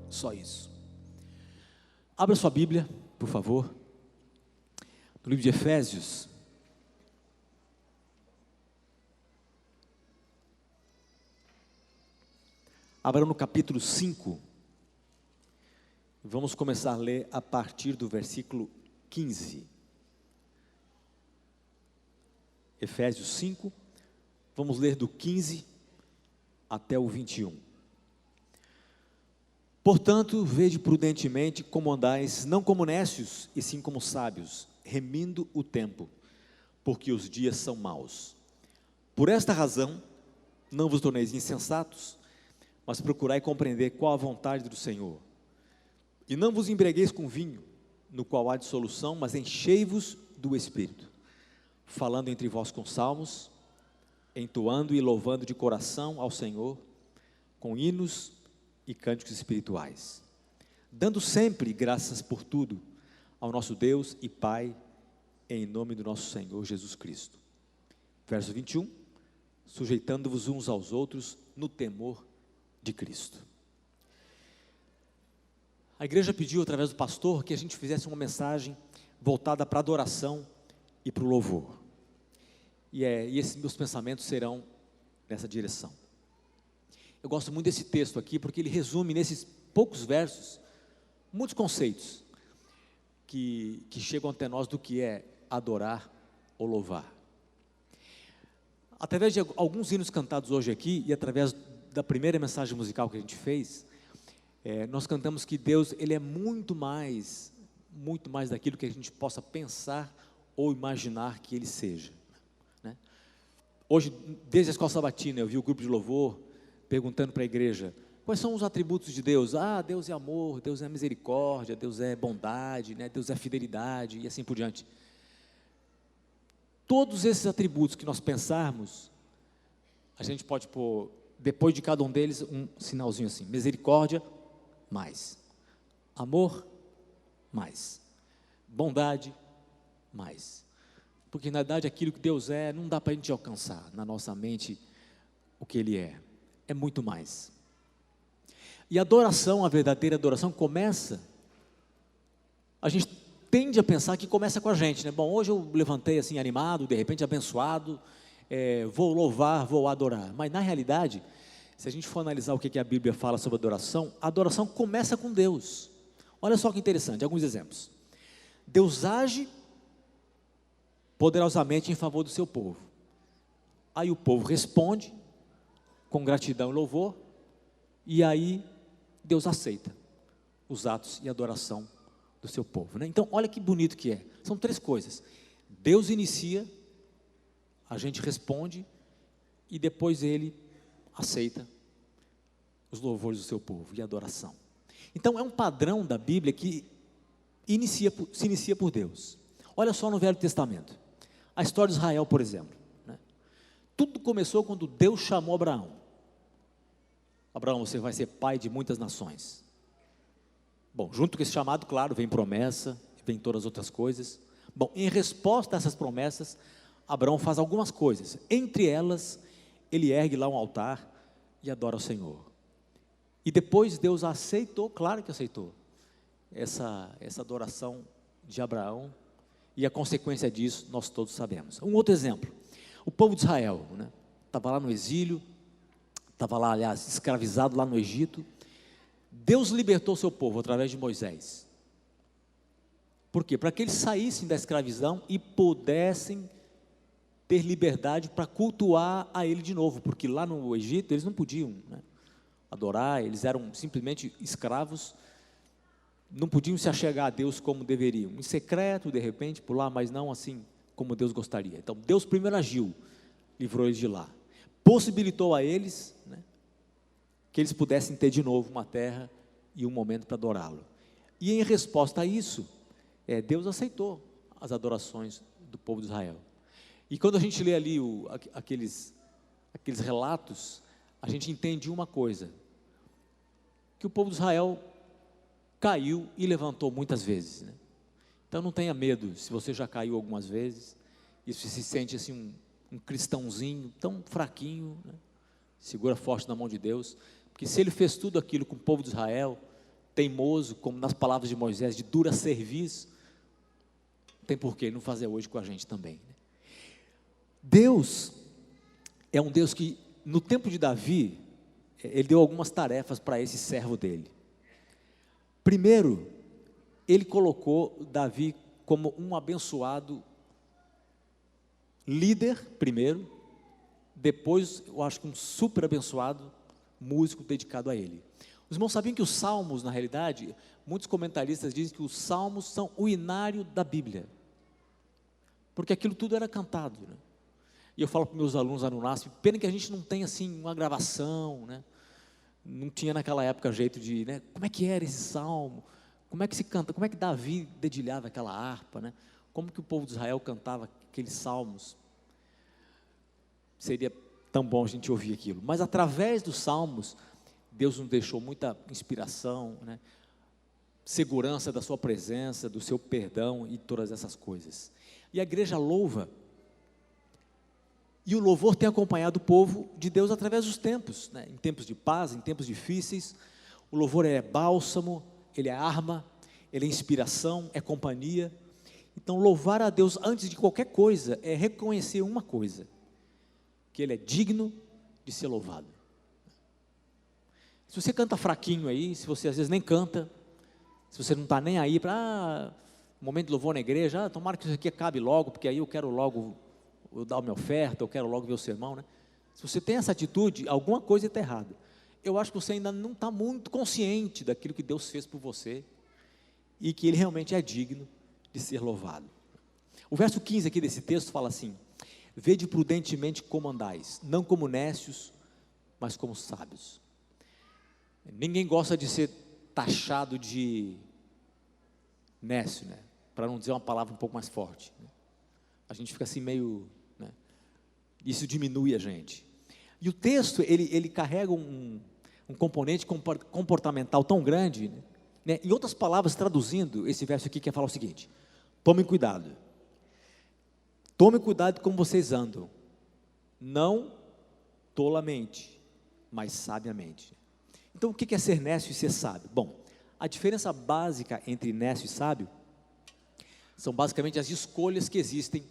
Só isso. Abra sua Bíblia, por favor, no livro de Efésios. Abra no capítulo 5. Vamos começar a ler a partir do versículo 15. Efésios 5, vamos ler do 15 até o 21. Portanto, vede prudentemente como andais, não como nécios, e sim como sábios, remindo o tempo, porque os dias são maus. Por esta razão, não vos torneis insensatos, mas procurai compreender qual a vontade do Senhor. E não vos embriagueis com vinho, no qual há dissolução, mas enchei-vos do Espírito, falando entre vós com salmos, entoando e louvando de coração ao Senhor, com hinos e cânticos espirituais, dando sempre graças por tudo ao nosso Deus e Pai, em nome do nosso Senhor Jesus Cristo. Verso 21, sujeitando-vos uns aos outros no temor de Cristo. A igreja pediu através do pastor que a gente fizesse uma mensagem voltada para a adoração e para o louvor, e esses meus pensamentos serão nessa direção. Eu gosto muito desse texto aqui, porque ele resume nesses poucos versos, muitos conceitos que chegam até nós do que é adorar ou louvar. Através de alguns hinos cantados hoje aqui, e através da primeira mensagem musical que a gente fez, nós cantamos que Deus, Ele é muito mais daquilo que a gente possa pensar ou imaginar que Ele seja, né? Hoje, desde a escola sabatina, eu vi o grupo de louvor perguntando para a igreja, quais são os atributos de Deus? Deus é amor, Deus é misericórdia, Deus é bondade, né? Deus é fidelidade, e assim por diante. Todos esses atributos que nós pensarmos, a gente pode pôr, depois de cada um deles, um sinalzinho assim: misericórdia, mais; amor, mais; bondade, mais. Porque na verdade aquilo que Deus é, não dá para a gente alcançar na nossa mente o que Ele é muito mais. E a adoração, a verdadeira adoração começa, a gente tende a pensar que começa com a gente, né? Bom, hoje eu levantei assim animado, de repente abençoado, vou louvar, vou adorar. Mas na realidade, se a gente for analisar o que a Bíblia fala sobre a adoração começa com Deus. Olha só que interessante, alguns exemplos. Deus age poderosamente em favor do seu povo. Aí o povo responde com gratidão e louvor, e aí Deus aceita os atos e adoração do seu povo, né? Então, olha que bonito que é. São três coisas: Deus inicia, a gente responde, e depois ele aceita os louvores do seu povo e a adoração. Então é um padrão da Bíblia que se inicia por Deus. Olha só no Velho Testamento, a história de Israel, por exemplo, né? Tudo começou quando Deus chamou Abraão. Abraão, você vai ser pai de muitas nações. Bom, junto com esse chamado, claro, vem promessa, vem todas as outras coisas. Bom, em resposta a essas promessas, Abraão faz algumas coisas. Entre elas, ele ergue lá um altar e adora ao Senhor. E depois Deus aceitou, claro que aceitou, essa adoração de Abraão, e a consequência disso nós todos sabemos. Um outro exemplo, o povo de Israel, né? Estava lá no exílio, estava lá, aliás, escravizado lá no Egito. Deus libertou seu povo através de Moisés. Por quê? Para que eles saíssem da escravidão e pudessem ter liberdade para cultuar a Ele de novo, porque lá no Egito eles não podiam, né, adorar, eles eram simplesmente escravos, não podiam se achegar a Deus como deveriam, em secreto, de repente, por lá, mas não assim como Deus gostaria. Então Deus primeiro agiu, livrou eles de lá, possibilitou a eles, né, que eles pudessem ter de novo uma terra e um momento para adorá-lo. E em resposta a isso, Deus aceitou as adorações do povo de Israel. E quando a gente lê ali aqueles relatos, a gente entende uma coisa, que o povo de Israel caiu e levantou muitas vezes, né? Então não tenha medo, se você já caiu algumas vezes, e se sente assim um cristãozinho tão fraquinho, né? Segura forte na mão de Deus, porque se Ele fez tudo aquilo com o povo de Israel, teimoso, como nas palavras de Moisés, de dura serviço, não tem por que não fazer hoje com a gente também, né? Deus é um Deus que, no tempo de Davi, Ele deu algumas tarefas para esse servo dele. Primeiro, Ele colocou Davi como um abençoado líder, primeiro, depois, eu acho que um super abençoado músico dedicado a Ele. Os irmãos sabiam que os salmos, na realidade, muitos comentaristas dizem que os salmos são o inário da Bíblia, porque aquilo tudo era cantado, né? E eu falo para meus alunos lá no NASP, pena que a gente não tem assim uma gravação, né? Não tinha naquela época jeito de, né, como é que era esse salmo, como é que se canta, como é que Davi dedilhava aquela harpa, né? Como que o povo de Israel cantava aqueles salmos. Seria tão bom a gente ouvir aquilo, mas através dos salmos, Deus nos deixou muita inspiração, né? Segurança da sua presença, do seu perdão e todas essas coisas. E a igreja louva, e o louvor tem acompanhado o povo de Deus através dos tempos, né? Em tempos de paz, em tempos difíceis, o louvor é bálsamo, ele é arma, ele é inspiração, é companhia. Então louvar a Deus antes de qualquer coisa é reconhecer uma coisa, que Ele é digno de ser louvado. Se você canta fraquinho aí, se você às vezes nem canta, se você não está nem aí para momento de louvor na igreja, tomara que isso aqui acabe logo, porque aí eu quero logo dar a minha oferta, eu quero logo ver o sermão, né? Se você tem essa atitude, alguma coisa está errada. Eu acho que você ainda não está muito consciente daquilo que Deus fez por você e que Ele realmente é digno de ser louvado. O verso 15 aqui desse texto fala assim: vede prudentemente como andais, não como nécios, mas como sábios. Ninguém gosta de ser taxado de nécio, né? Para não dizer uma palavra um pouco mais forte, né? A gente fica assim meio, né? Isso diminui a gente. E o texto, ele carrega um componente comportamental tão grande, né? Em outras palavras, traduzindo, esse verso aqui quer falar o seguinte: tomem cuidado como vocês andam, não tolamente, mas sabiamente. Então o que é ser nécio e ser sábio? Bom, a diferença básica entre nécio e sábio são basicamente as escolhas que existem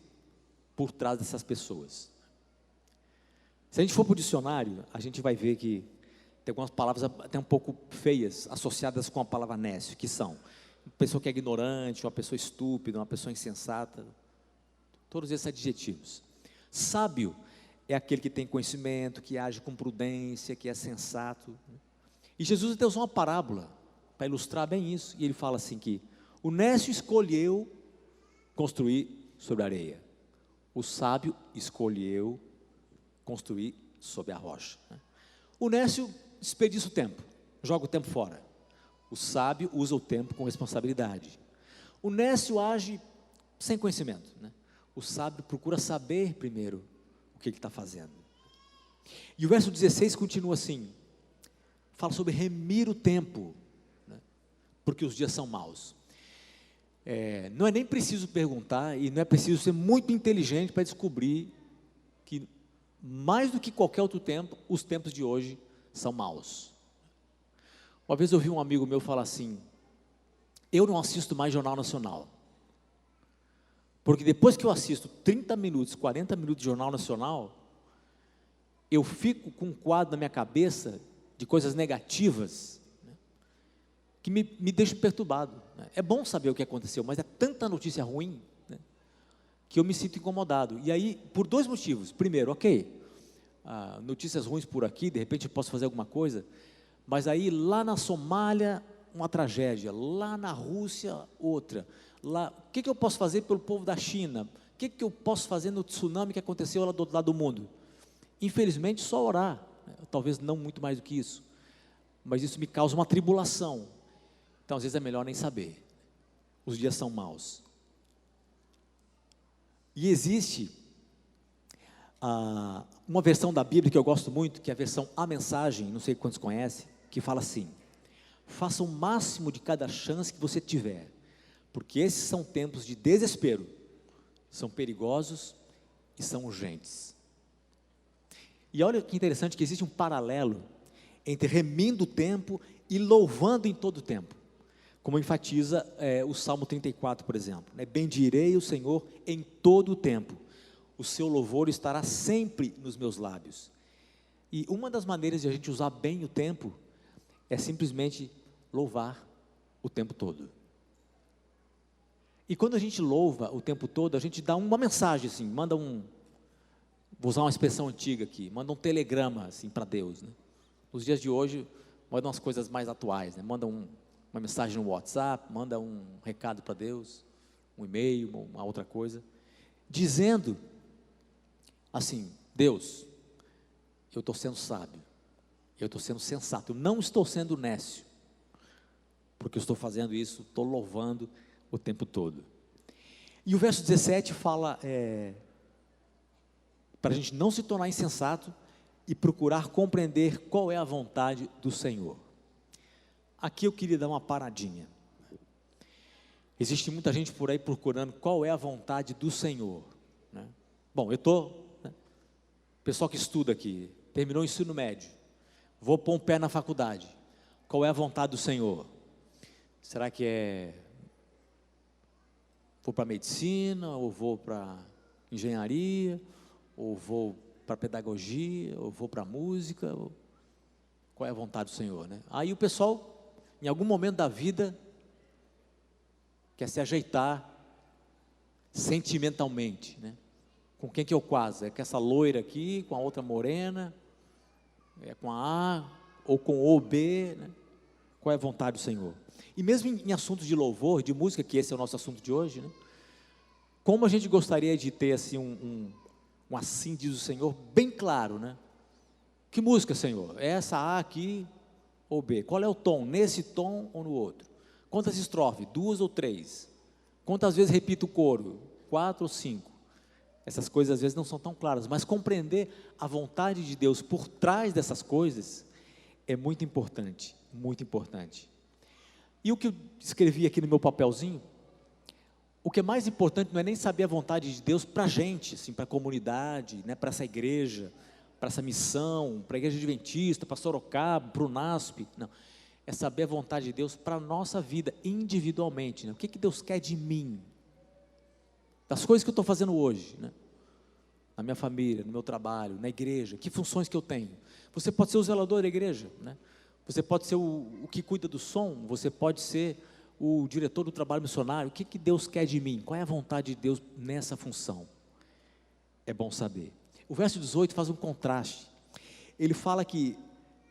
por trás dessas pessoas. Se a gente for para o dicionário, a gente vai ver que tem algumas palavras até um pouco feias associadas com a palavra nécio, que são uma pessoa que é ignorante, uma pessoa estúpida, uma pessoa insensata, todos esses adjetivos. Sábio é aquele que tem conhecimento, que age com prudência, que é sensato. E Jesus até usou uma parábola para ilustrar bem isso, e ele fala assim que o nécio escolheu construir sobre a areia, o sábio escolheu construir sob a rocha. O nécio desperdiça o tempo, joga o tempo fora. O sábio usa o tempo com responsabilidade. O nécio age sem conhecimento, né? O sábio procura saber primeiro o que ele está fazendo. E o verso 16 continua assim, fala sobre remir o tempo, né? Porque os dias são maus. Não é nem preciso perguntar e não é preciso ser muito inteligente para descobrir que, mais do que qualquer outro tempo, os tempos de hoje são maus. Uma vez eu ouvi um amigo meu falar assim, eu não assisto mais Jornal Nacional, porque depois que eu assisto 30 minutos, 40 minutos de Jornal Nacional, eu fico com um quadro na minha cabeça de coisas negativas, né, que me deixam perturbado, né. É bom saber o que aconteceu, mas é tanta notícia ruim, né, que eu me sinto incomodado. E aí, por dois motivos. Primeiro, notícias ruins por aqui, de repente eu posso fazer alguma coisa, mas aí lá na Somália, uma tragédia, lá na Rússia, outra. Lá, o que eu posso fazer pelo povo da China? O que eu posso fazer no tsunami que aconteceu lá do outro lado do mundo? Infelizmente, só orar, né? Talvez não muito mais do que isso, mas isso me causa uma tribulação. Então, às vezes é melhor nem saber. Os dias são maus. E existe uma versão da Bíblia que eu gosto muito, que é a versão A Mensagem, não sei quantos conhecem, que fala assim: faça o máximo de cada chance que você tiver, porque esses são tempos de desespero, são perigosos e são urgentes. E olha que interessante que existe um paralelo entre remindo o tempo e louvando em todo o tempo, como enfatiza o Salmo 34, por exemplo, né? Bendirei o Senhor em todo o tempo, o seu louvor estará sempre nos meus lábios. E uma das maneiras de a gente usar bem o tempo é simplesmente louvar o tempo todo. E quando a gente louva o tempo todo, a gente dá uma mensagem assim, vou usar uma expressão antiga aqui, manda um telegrama assim para Deus, né? Nos dias de hoje, manda umas coisas mais atuais, né? Manda uma mensagem no WhatsApp, manda um recado para Deus, um e-mail, uma outra coisa, dizendo assim: Deus, eu estou sendo sábio, eu estou sendo sensato, eu não estou sendo nécio, porque eu estou fazendo isso, estou louvando o tempo todo. E o verso 17 fala para a gente não se tornar insensato e procurar compreender qual é a vontade do Senhor. Aqui eu queria dar uma paradinha. Existe muita gente por aí procurando qual é a vontade do Senhor, né? Bom, pessoal que estuda aqui, terminou o ensino médio, vou pôr um pé na faculdade, qual é a vontade do Senhor? Será que vou para medicina, ou vou para engenharia, ou vou para pedagogia, ou vou para música? Qual é a vontade do Senhor, né? Aí o pessoal, em algum momento da vida, quer se ajeitar sentimentalmente, né? Com quem que eu caso? É com essa loira aqui, com a outra morena, é com a A, ou com o B, né? Qual é a vontade do Senhor? E mesmo em assuntos de louvor, de música, que esse é o nosso assunto de hoje, né? Como a gente gostaria de ter assim um assim diz o Senhor bem claro, né? Que música, Senhor? É essa A aqui ou B? Qual é o tom? Nesse tom ou no outro? Quantas estrofes? 2 ou 3? Quantas vezes repito o coro? 4 ou 5? Essas coisas às vezes não são tão claras, mas compreender a vontade de Deus por trás dessas coisas é muito importante, muito importante. E o que eu escrevi aqui no meu papelzinho, o que é mais importante não é nem saber a vontade de Deus para a gente, assim, para a comunidade, né, para essa igreja, para essa missão, para a igreja adventista, para Sorocaba, para o NASP, não. É saber a vontade de Deus para a nossa vida, individualmente, né? O que Deus quer de mim, das coisas que eu estou fazendo hoje, né? Na minha família, no meu trabalho, na igreja, que funções que eu tenho. Você pode ser o zelador da igreja, né? Você pode ser o que cuida do som, você pode ser o diretor do trabalho missionário. O que Deus quer de mim? Qual é a vontade de Deus nessa função? É bom saber. O verso 18 faz um contraste. Ele fala que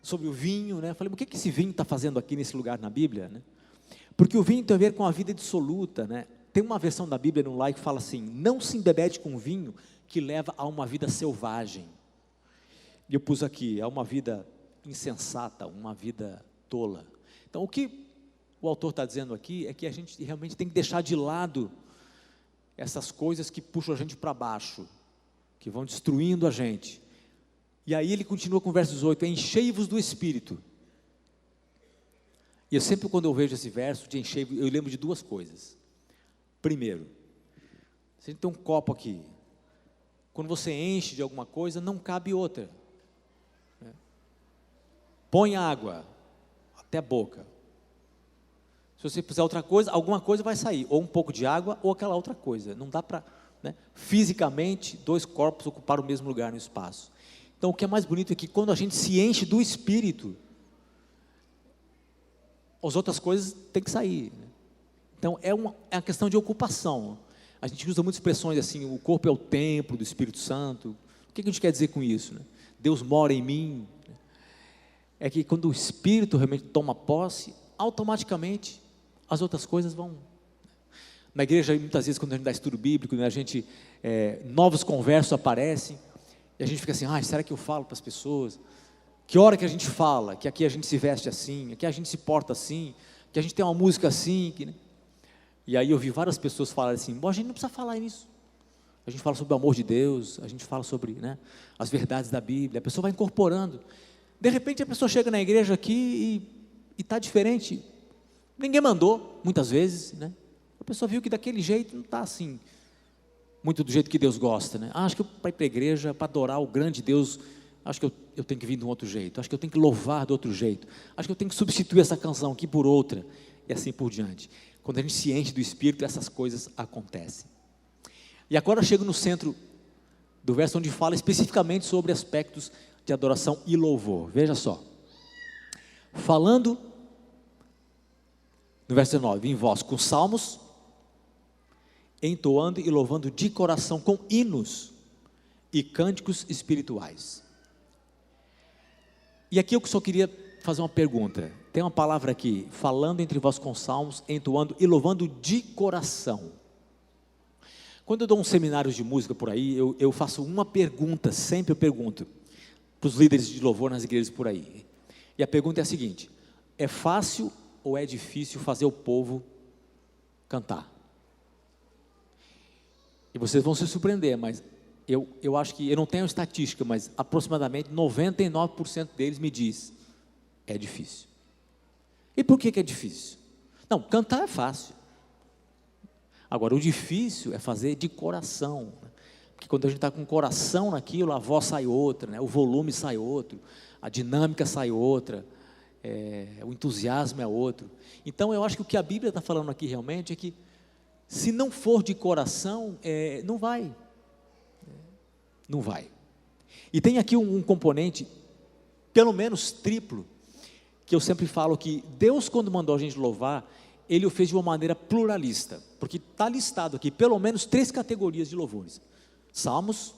sobre o vinho, né? Eu falei, o que esse vinho está fazendo aqui nesse lugar na Bíblia, né? Porque o vinho tem a ver com a vida dissoluta, né? Tem uma versão da Bíblia no lá que fala assim: não se embebede com vinho que leva a uma vida selvagem. E eu pus aqui, é uma vida insensata, uma vida tola. Então, o que o autor está dizendo aqui é que a gente realmente tem que deixar de lado essas coisas que puxam a gente para baixo, que vão destruindo a gente. E aí ele continua com o verso 18, enchei-vos do Espírito. E eu sempre, quando eu vejo esse verso de enchei-vos, eu lembro de duas coisas. Primeiro, se a gente tem um copo aqui, quando você enche de alguma coisa, não cabe outra. Põe água até a boca. Se você puser outra coisa, alguma coisa vai sair, ou um pouco de água, ou aquela outra coisa. Não dá para, fisicamente, dois corpos ocupar o mesmo lugar no espaço. Então, o que é mais bonito é que quando a gente se enche do Espírito, as outras coisas têm que sair. Então, é uma questão de ocupação. A gente usa muitas expressões assim, o corpo é o templo do Espírito Santo. O que a gente quer dizer com isso? Deus mora em mim. É que quando o Espírito realmente toma posse, automaticamente as outras coisas vão. Na igreja, muitas vezes, quando a gente dá estudo bíblico, a gente, novos conversos aparecem, e a gente fica assim, será que eu falo para as pessoas? Que hora que a gente fala? Que aqui a gente se veste assim, aqui a gente se porta assim, que a gente tem uma música assim. E aí eu vi várias pessoas falarem assim, a gente não precisa falar isso. A gente fala sobre o amor de Deus, a gente fala sobre as verdades da Bíblia, a pessoa vai incorporando. De repente a pessoa chega na igreja aqui e está diferente. Ninguém mandou, muitas vezes, A pessoa viu que daquele jeito não está assim, muito do jeito que Deus gosta, acho que para ir para a igreja, para adorar o grande Deus, acho que eu tenho que vir de um outro jeito, acho que eu tenho que louvar de outro jeito, acho que eu tenho que substituir essa canção aqui por outra, e assim por diante. Quando a gente se enche do Espírito, essas coisas acontecem. E agora eu chego no centro do verso, onde fala especificamente sobre aspectos de adoração e louvor. Veja só, falando, no verso 19, em vós com salmos, entoando e louvando de coração com hinos e cânticos espirituais. E aqui eu só queria fazer uma pergunta. Tem uma palavra aqui, falando entre vós com salmos, entoando e louvando de coração. Quando eu dou uns seminários de música por aí, eu faço uma pergunta, sempre eu pergunto para os líderes de louvor nas igrejas por aí. E a pergunta é a seguinte: é fácil ou é difícil fazer o povo cantar? E vocês vão se surpreender, mas eu acho que, eu não tenho estatística, mas aproximadamente 99% deles me diz, é difícil. E por que é difícil? Não, cantar é fácil. Agora, o difícil é fazer de coração. Porque quando a gente está com o coração naquilo, a voz sai outra, o volume sai outro, a dinâmica sai outra, o entusiasmo é outro. Então, eu acho que o que a Bíblia está falando aqui realmente é que, se não for de coração, não vai. Não vai. E tem aqui um componente, pelo menos triplo, que eu sempre falo que Deus, quando mandou a gente louvar, Ele o fez de uma maneira pluralista, porque está listado aqui pelo menos 3 categorias de louvores: salmos,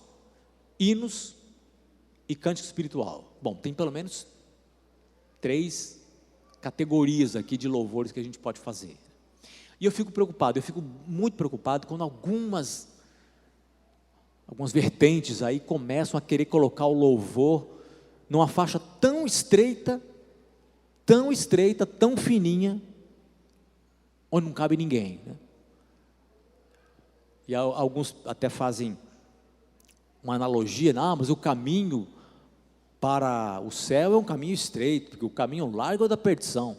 hinos e cântico espiritual. Bom, tem pelo menos 3 categorias aqui de louvores que a gente pode fazer. E eu fico muito preocupado quando algumas vertentes aí começam a querer colocar o louvor numa faixa tão estreita, tão fininha, onde não cabe ninguém. E alguns até fazem uma analogia, mas o caminho para o céu é um caminho estreito, porque o caminho largo é o da perdição.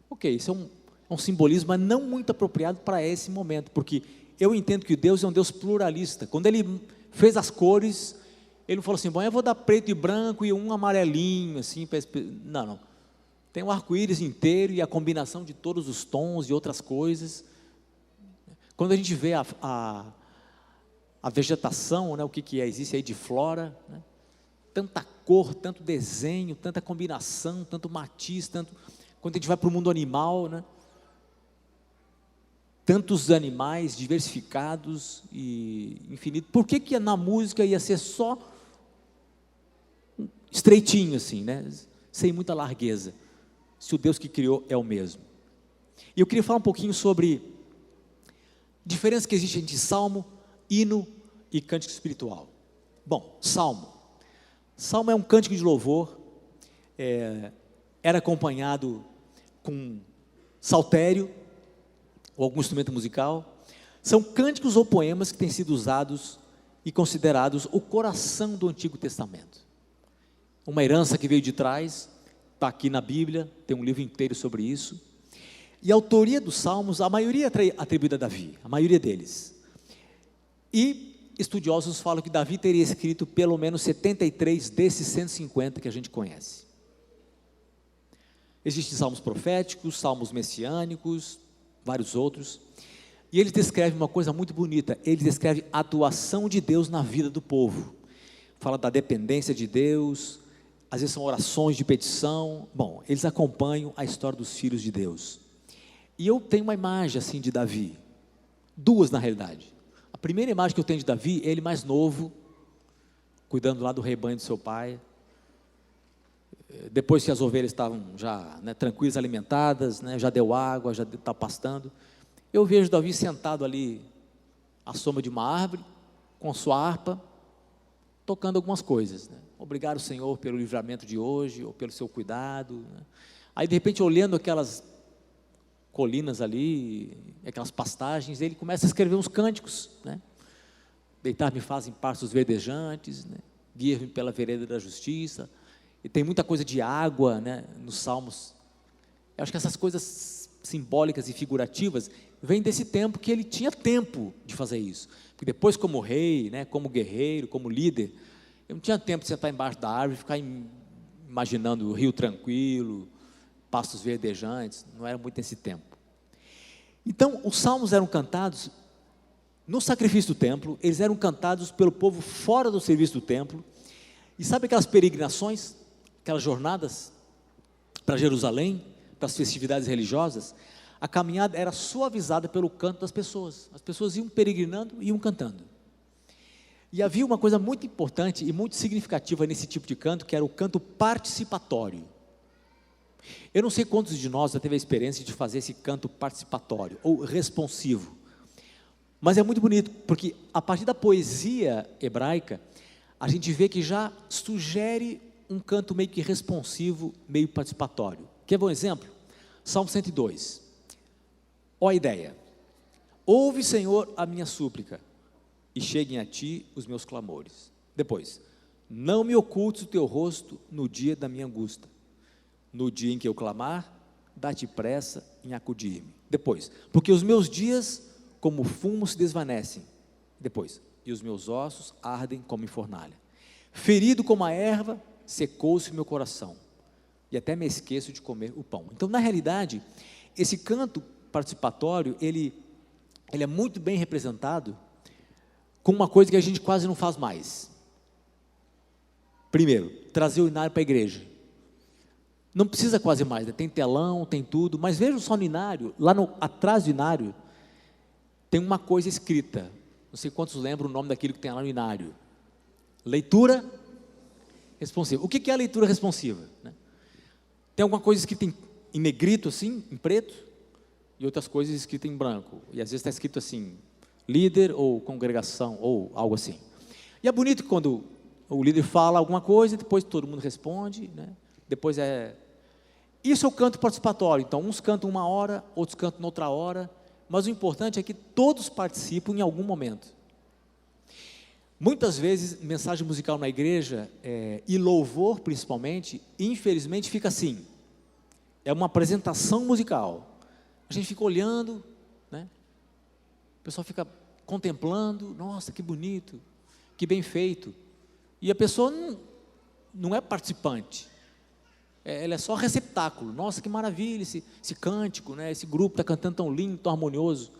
Ok, isso é um simbolismo, mas não muito apropriado para esse momento, porque eu entendo que Deus é um Deus pluralista. Quando Ele fez as cores, Ele não falou assim, bom, eu vou dar preto e branco e um amarelinho, assim, não. Tem um arco-íris inteiro e a combinação de todos os tons e outras coisas. Quando a gente vê a vegetação, o que existe aí de flora, tanta cor, tanto desenho, tanta combinação, tanto matiz, quando a gente vai para o mundo animal, tantos animais diversificados e infinito. Por que na música ia ser só estreitinho assim, sem muita largueza, se o Deus que criou é o mesmo? E eu queria falar um pouquinho sobre a diferença que existe entre salmo, hino e cântico espiritual. Bom, salmo. Salmo é um cântico de louvor, era acompanhado com saltério ou algum instrumento musical. São cânticos ou poemas que têm sido usados e considerados o coração do Antigo Testamento. Uma herança que veio de trás, está aqui na Bíblia, tem um livro inteiro sobre isso. E a autoria dos salmos, a maioria é atribuída a Davi, a maioria deles. E estudiosos falam que Davi teria escrito pelo menos 73 desses 150 que a gente conhece. Existem salmos proféticos, salmos messiânicos, vários outros. E ele descreve uma coisa muito bonita, ele descreve a atuação de Deus na vida do povo. Fala da dependência de Deus, às vezes são orações de petição. Bom, eles acompanham a história dos filhos de Deus. E eu tenho uma imagem assim de Davi, duas na realidade. A primeira imagem que eu tenho de Davi, ele mais novo, cuidando lá do rebanho do seu pai. Depois que as ovelhas estavam já tranquilas, alimentadas, já deu água, já está pastando. Eu vejo Davi sentado ali à sombra de uma árvore, com sua harpa, tocando algumas coisas. Obrigado, Senhor, pelo livramento de hoje, ou pelo seu cuidado. Aí, de repente, olhando aquelas colinas ali, aquelas pastagens, ele começa a escrever uns cânticos. Deitar-me faz em pastos verdejantes, guia-me pela vereda da justiça. E tem muita coisa de água nos salmos. Eu acho que essas coisas simbólicas e figurativas vêm desse tempo que ele tinha tempo de fazer isso. Porque depois, como rei, como guerreiro, como líder, eu não tinha tempo de sentar embaixo da árvore e ficar imaginando o rio tranquilo, pastos verdejantes. Não era muito nesse tempo. Então, os salmos eram cantados no sacrifício do templo, eles eram cantados pelo povo fora do serviço do templo. E sabe aquelas peregrinações, aquelas jornadas para Jerusalém, para as festividades religiosas? A caminhada era suavizada pelo canto das pessoas. As pessoas iam peregrinando e iam cantando. E havia uma coisa muito importante e muito significativa nesse tipo de canto, que era o canto participatório. Eu não sei quantos de nós já teve a experiência de fazer esse canto participatório, ou responsivo. Mas é muito bonito, porque a partir da poesia hebraica, a gente vê que já sugere um canto meio que responsivo, meio participatório. Quer ver um exemplo? Salmo 102. Ó a ideia: ouve, Senhor, a minha súplica, e cheguem a ti os meus clamores. Depois: não me ocultes o teu rosto no dia da minha angústia. No dia em que eu clamar, dá-te pressa em acudir-me. Depois: porque os meus dias como fumo se desvanecem. Depois: e os meus ossos ardem como em fornalha. Ferido como a erva, secou-se o meu coração, e até me esqueço de comer o pão. Então, na realidade, esse canto participatório, ele é muito bem representado com uma coisa que a gente quase não faz mais. Primeiro, trazer o inário para a igreja. Não precisa quase mais, tem telão, tem tudo, mas veja só no inário, lá atrás do inário, tem uma coisa escrita. Não sei quantos lembram o nome daquilo que tem lá no inário. Leitura responsiva. O que é a leitura responsiva? Tem alguma coisa escrita em negrito assim, em preto, e outras coisas escritas em branco. E às vezes está escrito assim, líder ou congregação, ou algo assim. E é bonito quando o líder fala alguma coisa, depois todo mundo responde, depois Isso é o canto participatório. Então, uns cantam uma hora, outros cantam noutra hora, mas o importante é que todos participam em algum momento. Muitas vezes, mensagem musical na igreja, e louvor principalmente, infelizmente fica assim, é uma apresentação musical, a gente fica olhando, o pessoal fica contemplando, nossa, que bonito, que bem feito, e a pessoa não é participante, ela é só receptáculo. Nossa, que maravilha esse cântico, esse grupo está cantando tão lindo, tão harmonioso.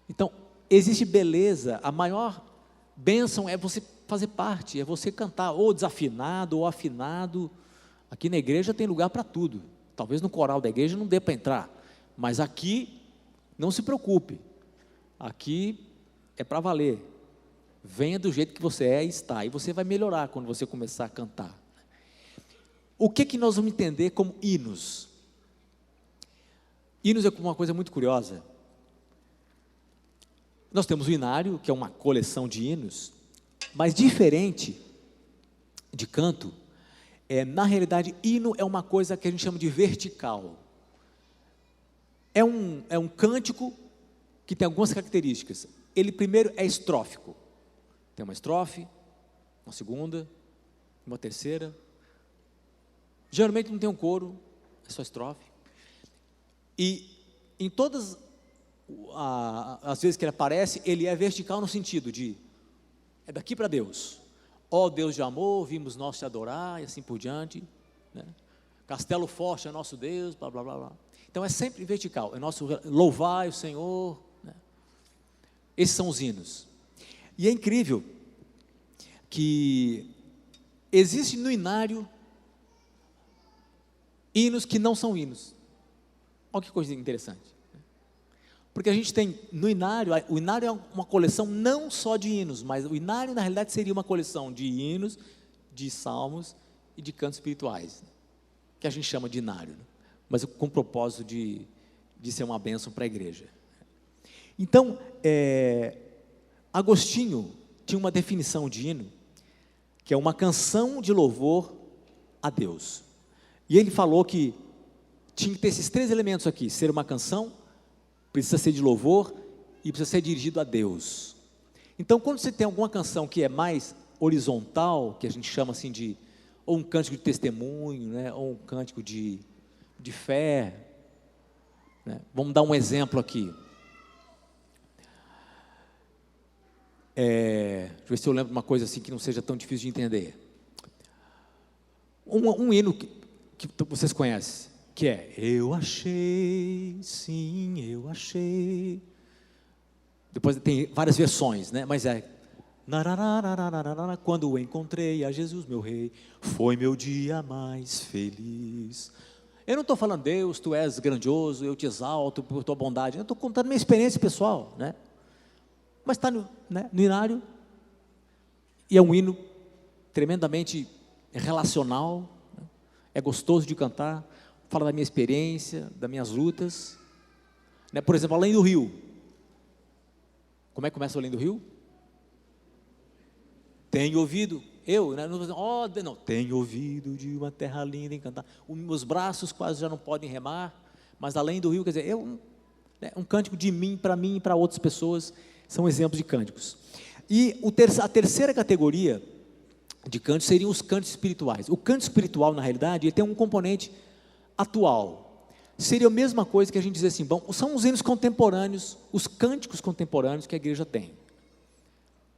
Então, existe beleza, a maior bênção é você fazer parte, é você cantar, ou desafinado, ou afinado. Aqui na igreja tem lugar para tudo. Talvez no coral da igreja não dê para entrar, mas aqui, não se preocupe, aqui é para valer. Venha do jeito que você é e está, e você vai melhorar quando você começar a cantar. O que nós vamos entender como hinos? Hinos é uma coisa muito curiosa. Nós temos o inário, que é uma coleção de hinos, mas diferente de canto, na realidade, hino é uma coisa que a gente chama de vertical. É um cântico que tem algumas características. Ele primeiro é estrófico. Tem uma estrofe, uma segunda, uma terceira. Geralmente não tem um coro, é só estrofe. E em todas as vezes que ele aparece, ele é vertical no sentido de, é daqui para Deus. Ó Deus de amor, vimos nós te adorar, e assim por diante, né? Castelo forte é nosso Deus, blá, blá, blá, blá. Então é sempre vertical, é nosso louvar o Senhor, né? Esses são os hinos. E é incrível que existe no inário hinos que não são hinos. Olha que coisa interessante. Porque a gente tem no inário, o inário é uma coleção não só de hinos, mas o inário na realidade seria uma coleção de hinos, de salmos e de cantos espirituais, né? Que a gente chama de inário, né? Mas com o propósito de ser uma bênção para a igreja. Então, Agostinho tinha uma definição de hino, que é uma canção de louvor a Deus. E ele falou que tinha que ter esses 3 elementos aqui: ser uma canção, precisa ser de louvor e precisa ser dirigido a Deus. Então, quando você tem alguma canção que é mais horizontal, que a gente chama assim de, ou um cântico de testemunho, né, ou um cântico de fé, né? Vamos dar um exemplo aqui. Deixa eu ver se eu lembro de uma coisa assim que não seja tão difícil de entender. Um hino que vocês conhecem, que é: eu achei, sim, eu achei. Depois tem várias versões, né? Mas quando eu encontrei a Jesus, meu rei, foi meu dia mais feliz. Eu não estou falando, Deus, tu és grandioso, eu te exalto por tua bondade. Eu estou contando minha experiência pessoal, né? Mas está no inário, e é um hino tremendamente relacional, né? É gostoso de cantar. Fala da minha experiência, das minhas lutas, né? Por exemplo, Além do Rio. Como é que começa o Além do Rio? Tenho ouvido, não, tenho ouvido de uma terra linda encantada. Os meus braços quase já não podem remar, mas Além do Rio, quer dizer, um cântico de mim e para outras pessoas, são exemplos de cânticos. E a terceira categoria de cânticos seriam os cânticos espirituais. O cântico espiritual, na realidade, ele tem um componente atual. Seria a mesma coisa que a gente dizer assim, bom, são os hinos contemporâneos, os cânticos contemporâneos que a igreja tem.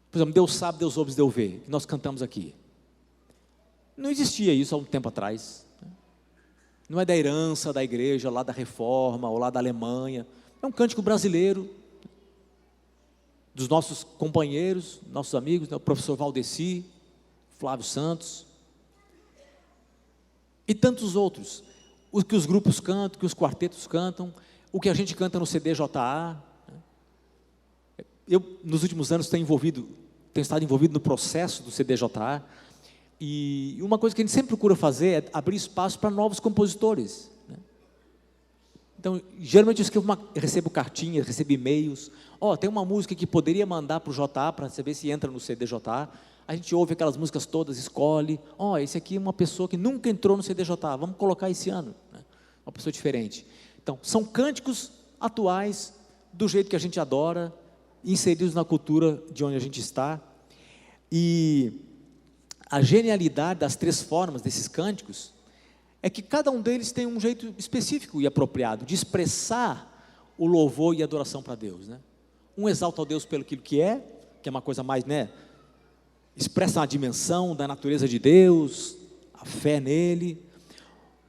Por exemplo, Deus sabe, Deus ouve, Deus vê, que nós cantamos aqui. Não existia isso há um tempo atrás. Não é da herança da igreja, lá da Reforma, ou lá da Alemanha. É um cântico brasileiro, dos nossos companheiros, nossos amigos, né? O professor Valdeci, Flávio Santos, e tantos outros. O que os grupos cantam, o que os quartetos cantam, o que a gente canta no CDJA. Eu, nos últimos anos, tenho estado envolvido no processo do CDJA, e uma coisa que a gente sempre procura fazer é abrir espaço para novos compositores, né? Então, geralmente eu recebo cartinhas, recebo e-mails, tem uma música que poderia mandar para o JA, para saber se entra no CDJA. A gente ouve aquelas músicas todas, escolhe, esse aqui é uma pessoa que nunca entrou no CDJA, vamos colocar esse ano, né? Uma pessoa diferente. Então, são cânticos atuais, do jeito que a gente adora, inseridos na cultura de onde a gente está. E a genialidade das 3 formas desses cânticos é que cada um deles tem um jeito específico e apropriado de expressar o louvor e a adoração para Deus, né? Um exalta ao Deus pelo que é uma coisa mais, né, expressa a dimensão da natureza de Deus, a fé nele.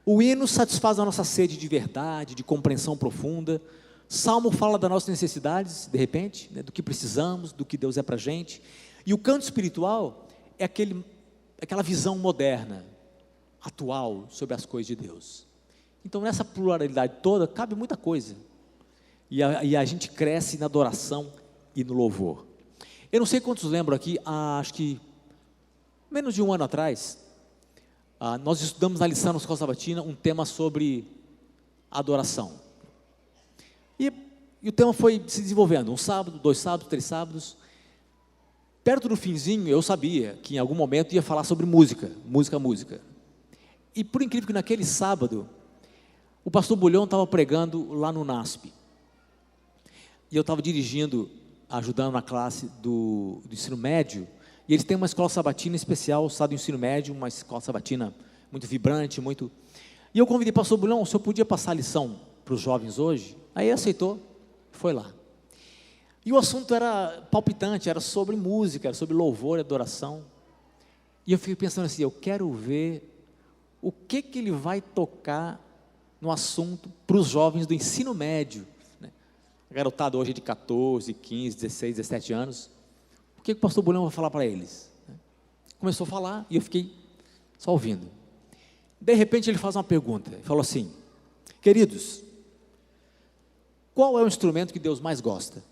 O hino satisfaz a nossa sede de verdade, de compreensão profunda. Salmo fala das nossas necessidades, de repente, né, do que precisamos, do que Deus é para a gente. E o canto espiritual é aquela visão moderna, atual, sobre as coisas de Deus. Então, nessa pluralidade toda, cabe muita coisa. E a gente cresce na adoração e no louvor. Eu não sei quantos lembram aqui, acho que menos de um ano atrás, nós estudamos na lição na Escola Sabatina um tema sobre adoração. E o tema foi se desenvolvendo, um sábado, 2 sábados, 3 sábados. perto do finzinho, eu sabia que em algum momento ia falar sobre música. E por incrível que naquele sábado, o pastor Bulhão estava pregando lá no NASP. E eu estava dirigindo, ajudando na classe do ensino médio. E eles têm uma escola sabatina especial, estado do ensino médio, uma escola sabatina muito vibrante, muito... E eu convidei o pastor Bulhão, o senhor podia passar a lição para os jovens hoje? Aí ele aceitou, foi lá. E o assunto era palpitante, era sobre música, era sobre louvor e adoração. E eu fiquei pensando assim, eu quero ver o que ele vai tocar no assunto para os jovens do ensino médio. Né? A garotada hoje é de 14, 15, 16, 17 anos. O que o pastor Bulhão vai falar para eles? Começou a falar e eu fiquei só ouvindo. De repente ele faz uma pergunta, ele falou assim, queridos, qual é o instrumento que Deus mais gosta?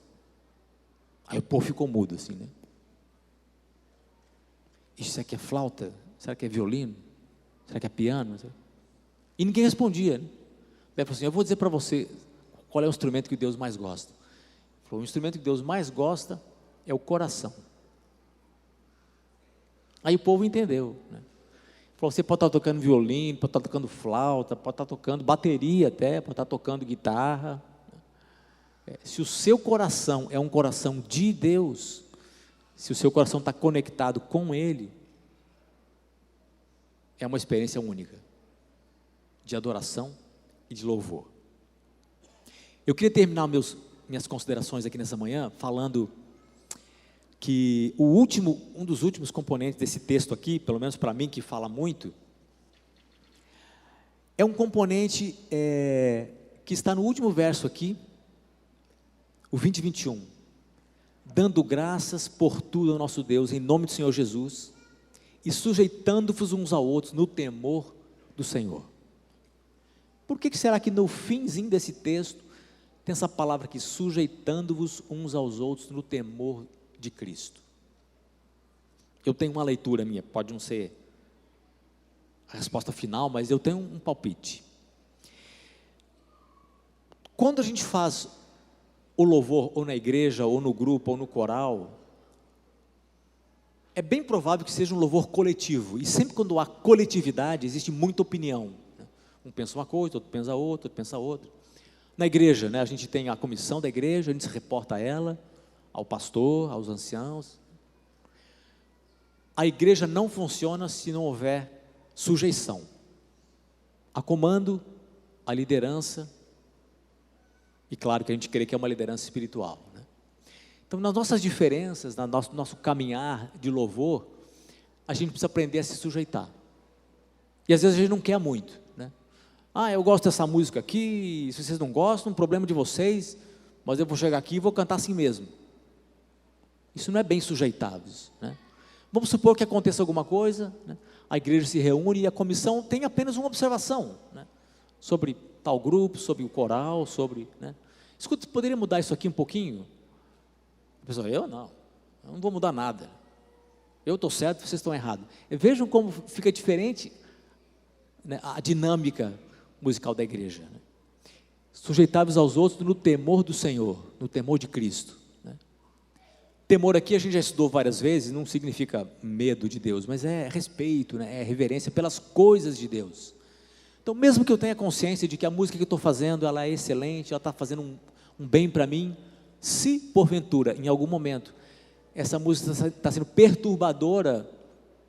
Aí o povo ficou mudo assim, né? Isso aqui é flauta? Será que é violino? Será que é piano? E ninguém respondia, né? Ele falou assim, eu vou dizer para você qual é o instrumento que Deus mais gosta. Ele falou, o instrumento que Deus mais gosta é o coração. Aí o povo entendeu, né? Ele falou, você pode estar tocando violino, pode estar tocando flauta, pode estar tocando bateria até, pode estar tocando guitarra. Se o seu coração é um coração de Deus, se o seu coração está conectado com Ele, é uma experiência única, de adoração e de louvor. Eu queria terminar minhas considerações aqui nessa manhã, falando que um dos últimos componentes desse texto aqui, pelo menos para mim que fala muito, é um componente que está no último verso aqui, o 20 e 21, dando graças por tudo ao nosso Deus, em nome do Senhor Jesus, e sujeitando-vos uns a outros no temor do Senhor. Por que será que no finzinho desse texto, tem essa palavra aqui, sujeitando-vos uns aos outros no temor de Cristo? Eu tenho uma leitura minha, pode não ser a resposta final, mas eu tenho um palpite. Quando a gente faz o louvor, ou na igreja, ou no grupo, ou no coral, é bem provável que seja um louvor coletivo, e sempre quando há coletividade, existe muita opinião, né? Um pensa uma coisa, outro pensa outra, outro pensa outra. Na igreja, né, a gente tem a comissão da igreja, a gente se reporta a ela, ao pastor, aos anciãos. A igreja não funciona se não houver sujeição a comando, a liderança, e claro que a gente crê que é uma liderança espiritual, né? Então, nas nossas diferenças, no nosso caminhar de louvor, a gente precisa aprender a se sujeitar. E às vezes a gente não quer muito, né? Eu gosto dessa música aqui, se vocês não gostam, um problema de vocês, mas eu vou chegar aqui e vou cantar assim mesmo. Isso não é bem sujeitados, né? Vamos supor que aconteça alguma coisa, né? A igreja se reúne e a comissão tem apenas uma observação, né, sobre tal grupo, sobre o coral, sobre, né? Escuta, poderia mudar isso aqui um pouquinho? A pessoa, eu não vou mudar nada. Eu estou certo, vocês estão errados. Vejam como fica diferente, né, a dinâmica musical da igreja, né? Sujeitáveis aos outros no temor do Senhor, no temor de Cristo, né? Temor aqui a gente já estudou várias vezes, não significa medo de Deus, mas é respeito, né? É reverência pelas coisas de Deus. Então, mesmo que eu tenha consciência de que a música que eu estou fazendo, ela é excelente, ela está fazendo um bem para mim, se porventura, em algum momento, essa música está sendo perturbadora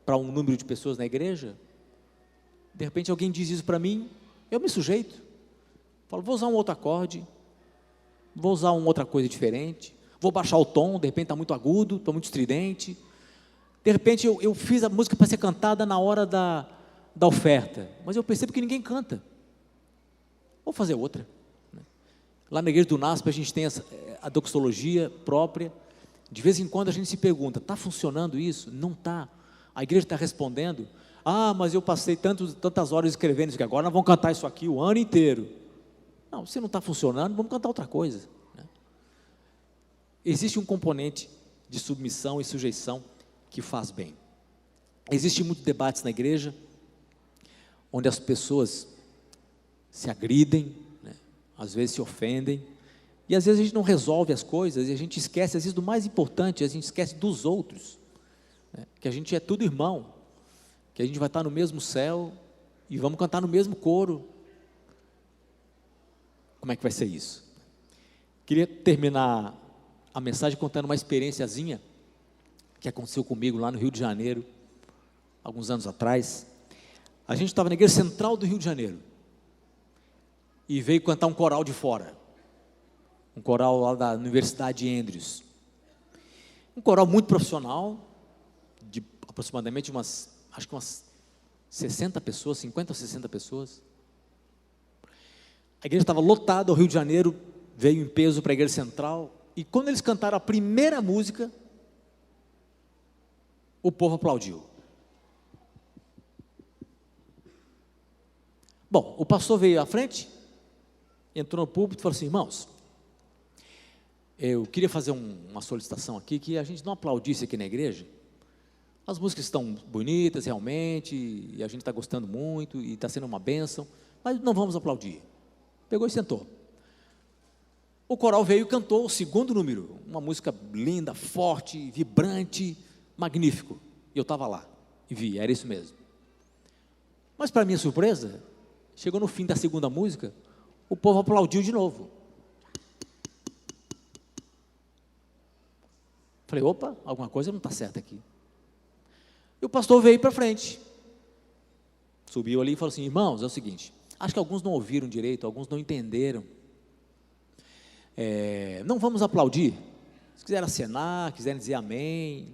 para um número de pessoas na igreja, de repente alguém diz isso para mim, eu me sujeito, falo, vou usar um outro acorde, vou usar uma outra coisa diferente, vou baixar o tom, de repente está muito agudo, estou muito estridente, de repente eu fiz a música para ser cantada na hora da oferta, mas eu percebo que ninguém canta, vou fazer outra. Lá na igreja do NASP a gente tem a doxologia própria, de vez em quando a gente se pergunta, está funcionando isso? Não está. A igreja está respondendo, mas eu passei tantas horas escrevendo isso, que agora nós vamos cantar isso aqui o ano inteiro. Não, se não está funcionando, vamos cantar outra coisa, né? Existe um componente de submissão e sujeição que faz bem. Existem muitos debates na igreja, onde as pessoas se agridem, né? Às vezes se ofendem, E às vezes a gente não resolve as coisas, e a gente esquece, às vezes, do mais importante, a gente esquece dos outros, né? Que a gente é tudo irmão, que a gente vai estar no mesmo céu, e vamos cantar no mesmo coro. Como é que vai ser isso? Queria terminar a mensagem contando uma experiênciazinha que aconteceu comigo lá no Rio de Janeiro, alguns anos atrás. A gente estava na igreja central do Rio de Janeiro, e veio cantar um coral de fora, um coral lá da Universidade de Andrews, um coral muito profissional, de aproximadamente umas 60 pessoas, 50 ou 60 pessoas. A igreja estava lotada, o Rio de Janeiro veio em peso para a igreja central, e quando eles cantaram a primeira música, o povo aplaudiu. Bom, o pastor veio à frente, entrou no púlpito e falou assim: irmãos, eu queria fazer uma solicitação aqui, que a gente não aplaudisse aqui na igreja. As músicas estão bonitas realmente, e a gente está gostando muito, e está sendo uma bênção, mas não vamos aplaudir. Pegou e sentou. O coral veio e cantou o segundo número, uma música linda, forte, vibrante, magnífico. E eu estava lá, e vi, era isso mesmo. Mas para minha surpresa, chegou no fim da segunda música, o povo aplaudiu de novo. Falei, opa, alguma coisa não está certa aqui. E o pastor veio para frente, subiu ali e falou assim: irmãos, é o seguinte, acho que alguns não ouviram direito, alguns não entenderam. Não vamos aplaudir. Se quiserem acenar, quiserem dizer amém,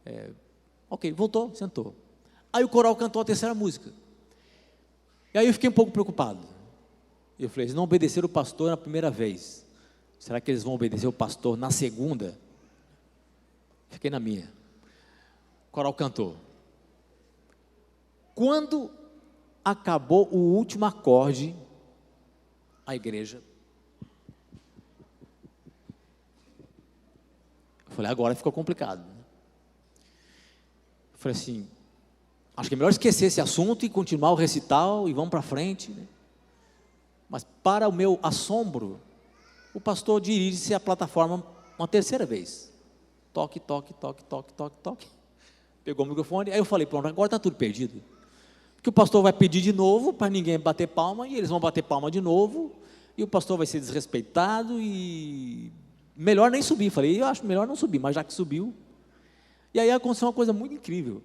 né? Ok, voltou, sentou. Aí o coral cantou a terceira música. E aí eu fiquei um pouco preocupado. Eu falei, eles não obedeceram o pastor na primeira vez, será que eles vão obedecer o pastor na segunda? Fiquei na minha. O coral cantou. Quando acabou o último acorde, a igreja, eu falei, agora ficou complicado. Eu falei assim, acho que é melhor esquecer esse assunto e continuar o recital e vamos para frente, né? Mas para o meu assombro, o pastor dirige-se à plataforma uma terceira vez. Toque, toque, toque, toque, toque, toque. Pegou o microfone, aí eu falei, pronto, agora está tudo perdido. Porque o pastor vai pedir de novo para ninguém bater palma, e eles vão bater palma de novo, e o pastor vai ser desrespeitado, e melhor nem subir. Falei, eu acho melhor não subir, mas já que subiu. E aí aconteceu uma coisa muito incrível.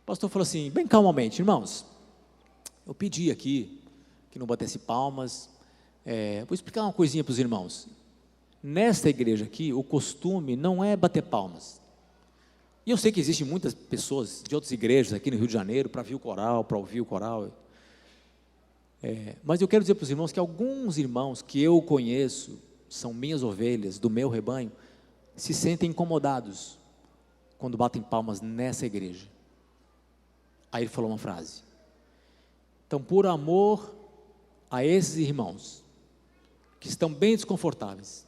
O pastor falou assim, bem calmamente, irmãos, eu pedi aqui que não batesse palmas, vou explicar uma coisinha para os irmãos. Nesta igreja aqui, o costume não é bater palmas. E eu sei que existem muitas pessoas de outras igrejas aqui no Rio de Janeiro para ver o coral, para ouvir o coral. Mas eu quero dizer para os irmãos que alguns irmãos que eu conheço, são minhas ovelhas, do meu rebanho, se sentem incomodados quando batem palmas nessa igreja. Aí ele falou uma frase. Então, por amor a esses irmãos que estão bem desconfortáveis,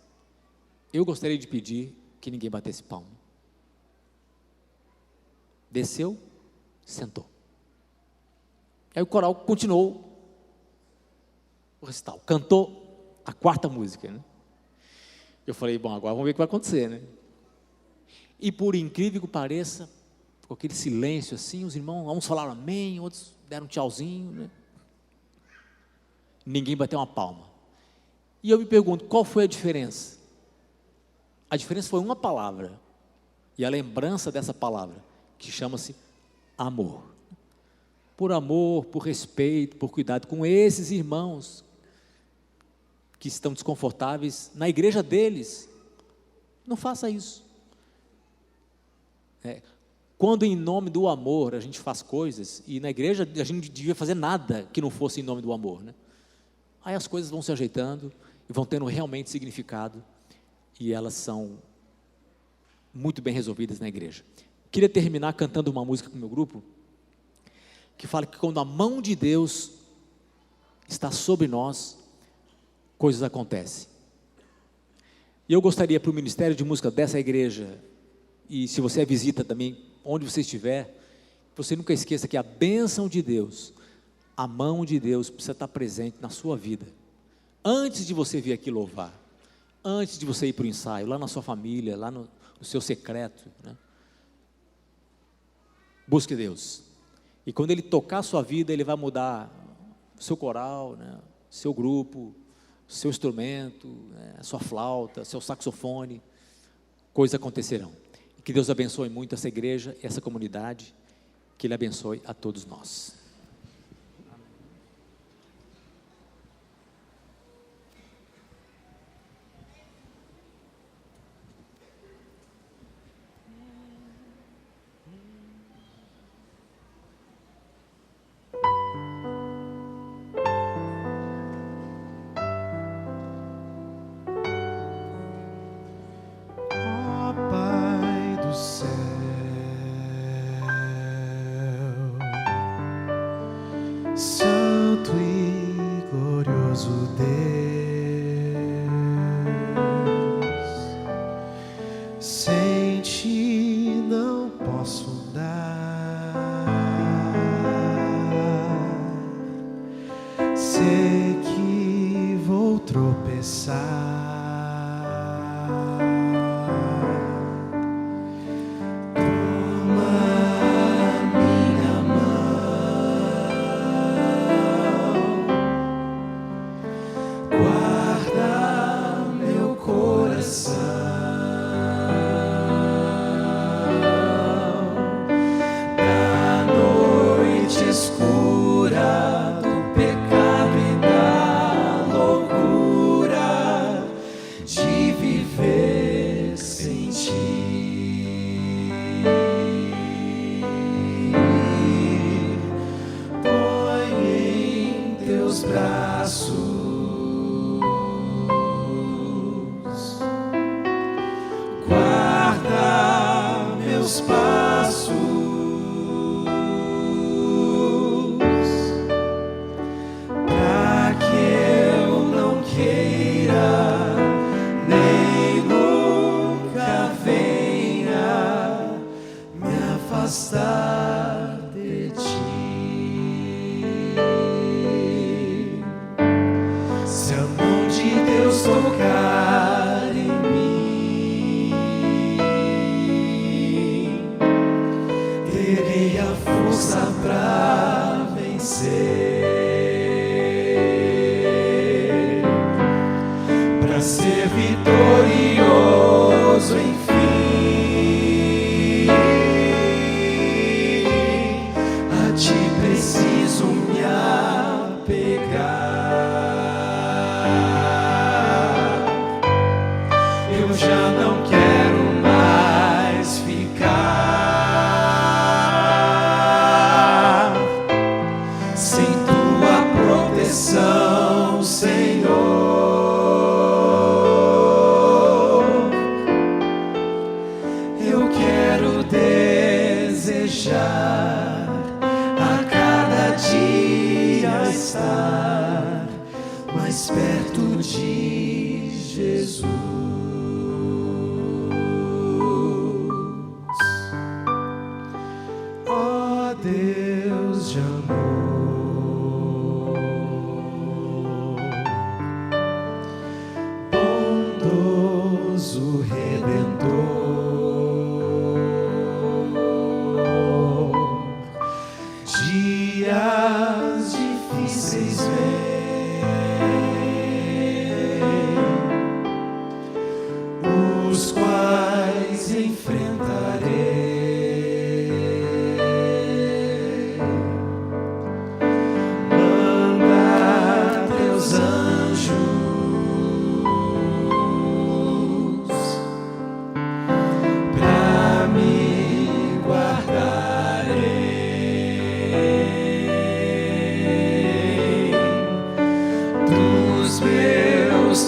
eu gostaria de pedir que ninguém batesse palma. Desceu, sentou. Aí o coral continuou o recital, cantou a quarta música, né? Eu falei, bom, agora vamos ver o que vai acontecer, né? E por incrível que pareça, com aquele silêncio assim, os irmãos, uns falaram amém, outros deram um tchauzinho, né? Ninguém bateu uma palma. E eu me pergunto, qual foi a diferença? A diferença foi uma palavra, e a lembrança dessa palavra, que chama-se amor. Por amor, por respeito, por cuidado com esses irmãos que estão desconfortáveis na igreja deles, não faça isso. Quando em nome do amor a gente faz coisas, e na igreja a gente não devia fazer nada que não fosse em nome do amor, né? Aí as coisas vão se ajeitando e vão tendo realmente significado, e elas são muito bem resolvidas na igreja. Queria terminar cantando uma música com o meu grupo, que fala que quando a mão de Deus está sobre nós, coisas acontecem. E eu gostaria para o Ministério de Música dessa igreja, e se você visita também, onde você estiver, você nunca esqueça que a bênção de Deus, a mão de Deus precisa estar presente na sua vida, antes de você vir aqui louvar. antes de você ir para o ensaio, lá na sua família, lá no seu secreto, né? Busque Deus. E quando Ele tocar a sua vida, Ele vai mudar o seu coral, né? Seu grupo, seu instrumento, né? A sua flauta, seu saxofone. Coisas acontecerão. E que Deus abençoe muito essa igreja, essa comunidade. Que Ele abençoe a todos nós. Ó Pai do céu, Santo e glorioso Deus, sem ti não posso andar, sei que vou tropeçar.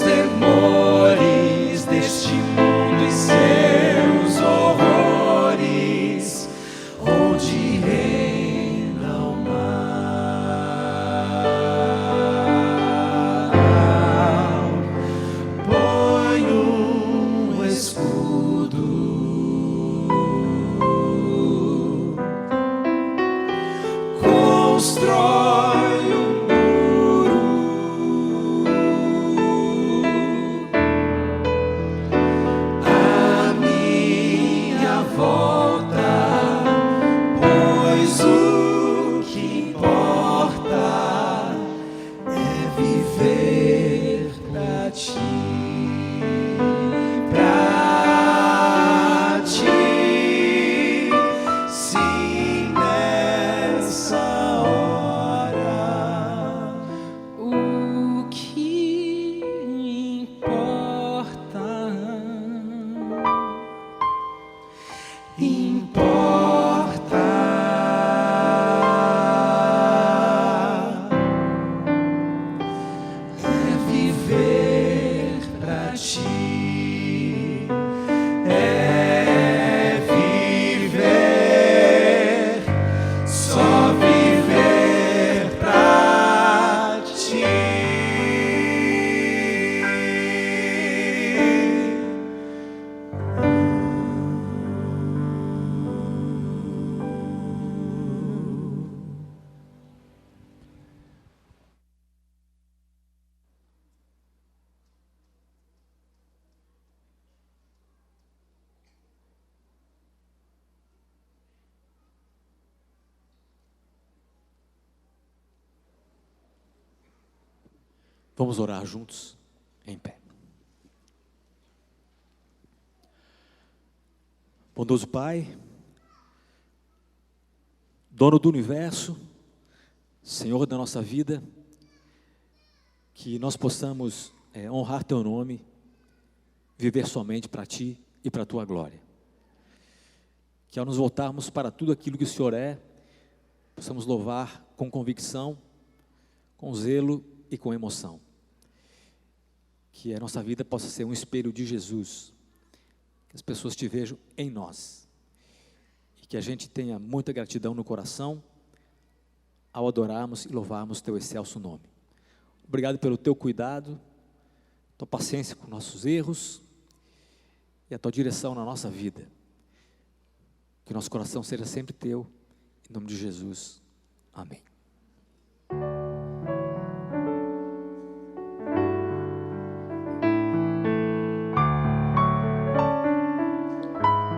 Temores deste mundo e seus horrores. Vamos orar juntos, em pé. Bondoso Pai, dono do universo, Senhor da nossa vida, que nós possamos honrar Teu nome, viver somente para Ti e para a Tua glória. Que ao nos voltarmos para tudo aquilo que o Senhor é, possamos louvar com convicção, com zelo e com emoção. Que a nossa vida possa ser um espelho de Jesus, que as pessoas Te vejam em nós, e que a gente tenha muita gratidão no coração, ao adorarmos e louvarmos Teu excelso nome. Obrigado pelo Teu cuidado, Tua paciência com nossos erros, e a Tua direção na nossa vida. Que nosso coração seja sempre Teu, em nome de Jesus, amém.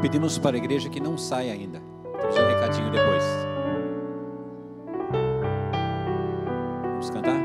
Pedimos para a igreja que não saia ainda. Temos um recadinho depois. Vamos cantar?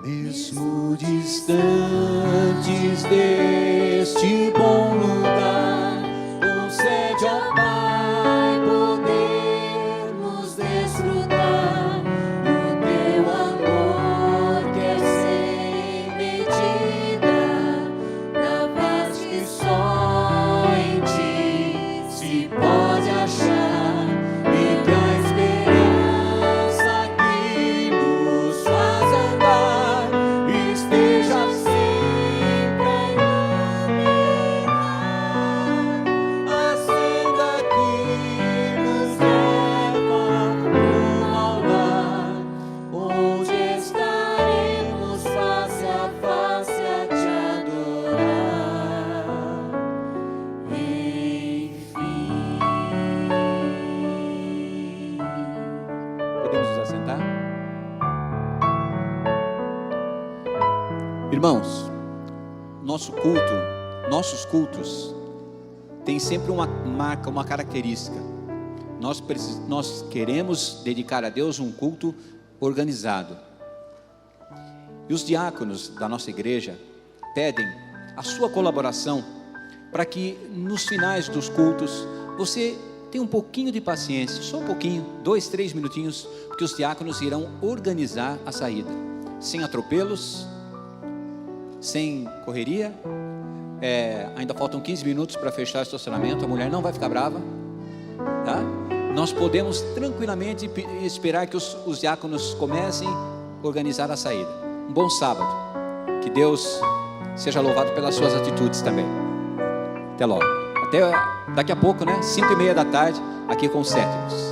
Mesmo distantes deste bom lugar, concede ao Pai podermos desfrutar do Teu amor que é sem medida, da paz que só em Ti se pode achar, e que a esperança que nos faz andar esteja sempre a iluminar, acenda que nos leva rumo ao lar, onde estaremos face a face a Te adorar. Enfim. Podemos nos assentar? Irmãos, nossos cultos têm sempre uma marca, uma característica. Nós queremos dedicar a Deus um culto organizado. E os diáconos da nossa igreja pedem a sua colaboração para que nos finais dos cultos você tenha um pouquinho de paciência, só um pouquinho, 2, 3 minutinhos, porque os diáconos irão organizar a saída, sem atropelos, sem correria. Ainda faltam 15 minutos para fechar o estacionamento, a mulher não vai ficar brava, tá? Nós podemos tranquilamente esperar que os diáconos comecem a organizar a saída. Um bom sábado, que Deus seja louvado pelas suas atitudes também. Até logo, até daqui a pouco, né? 5:30 da tarde, aqui com os sétimos.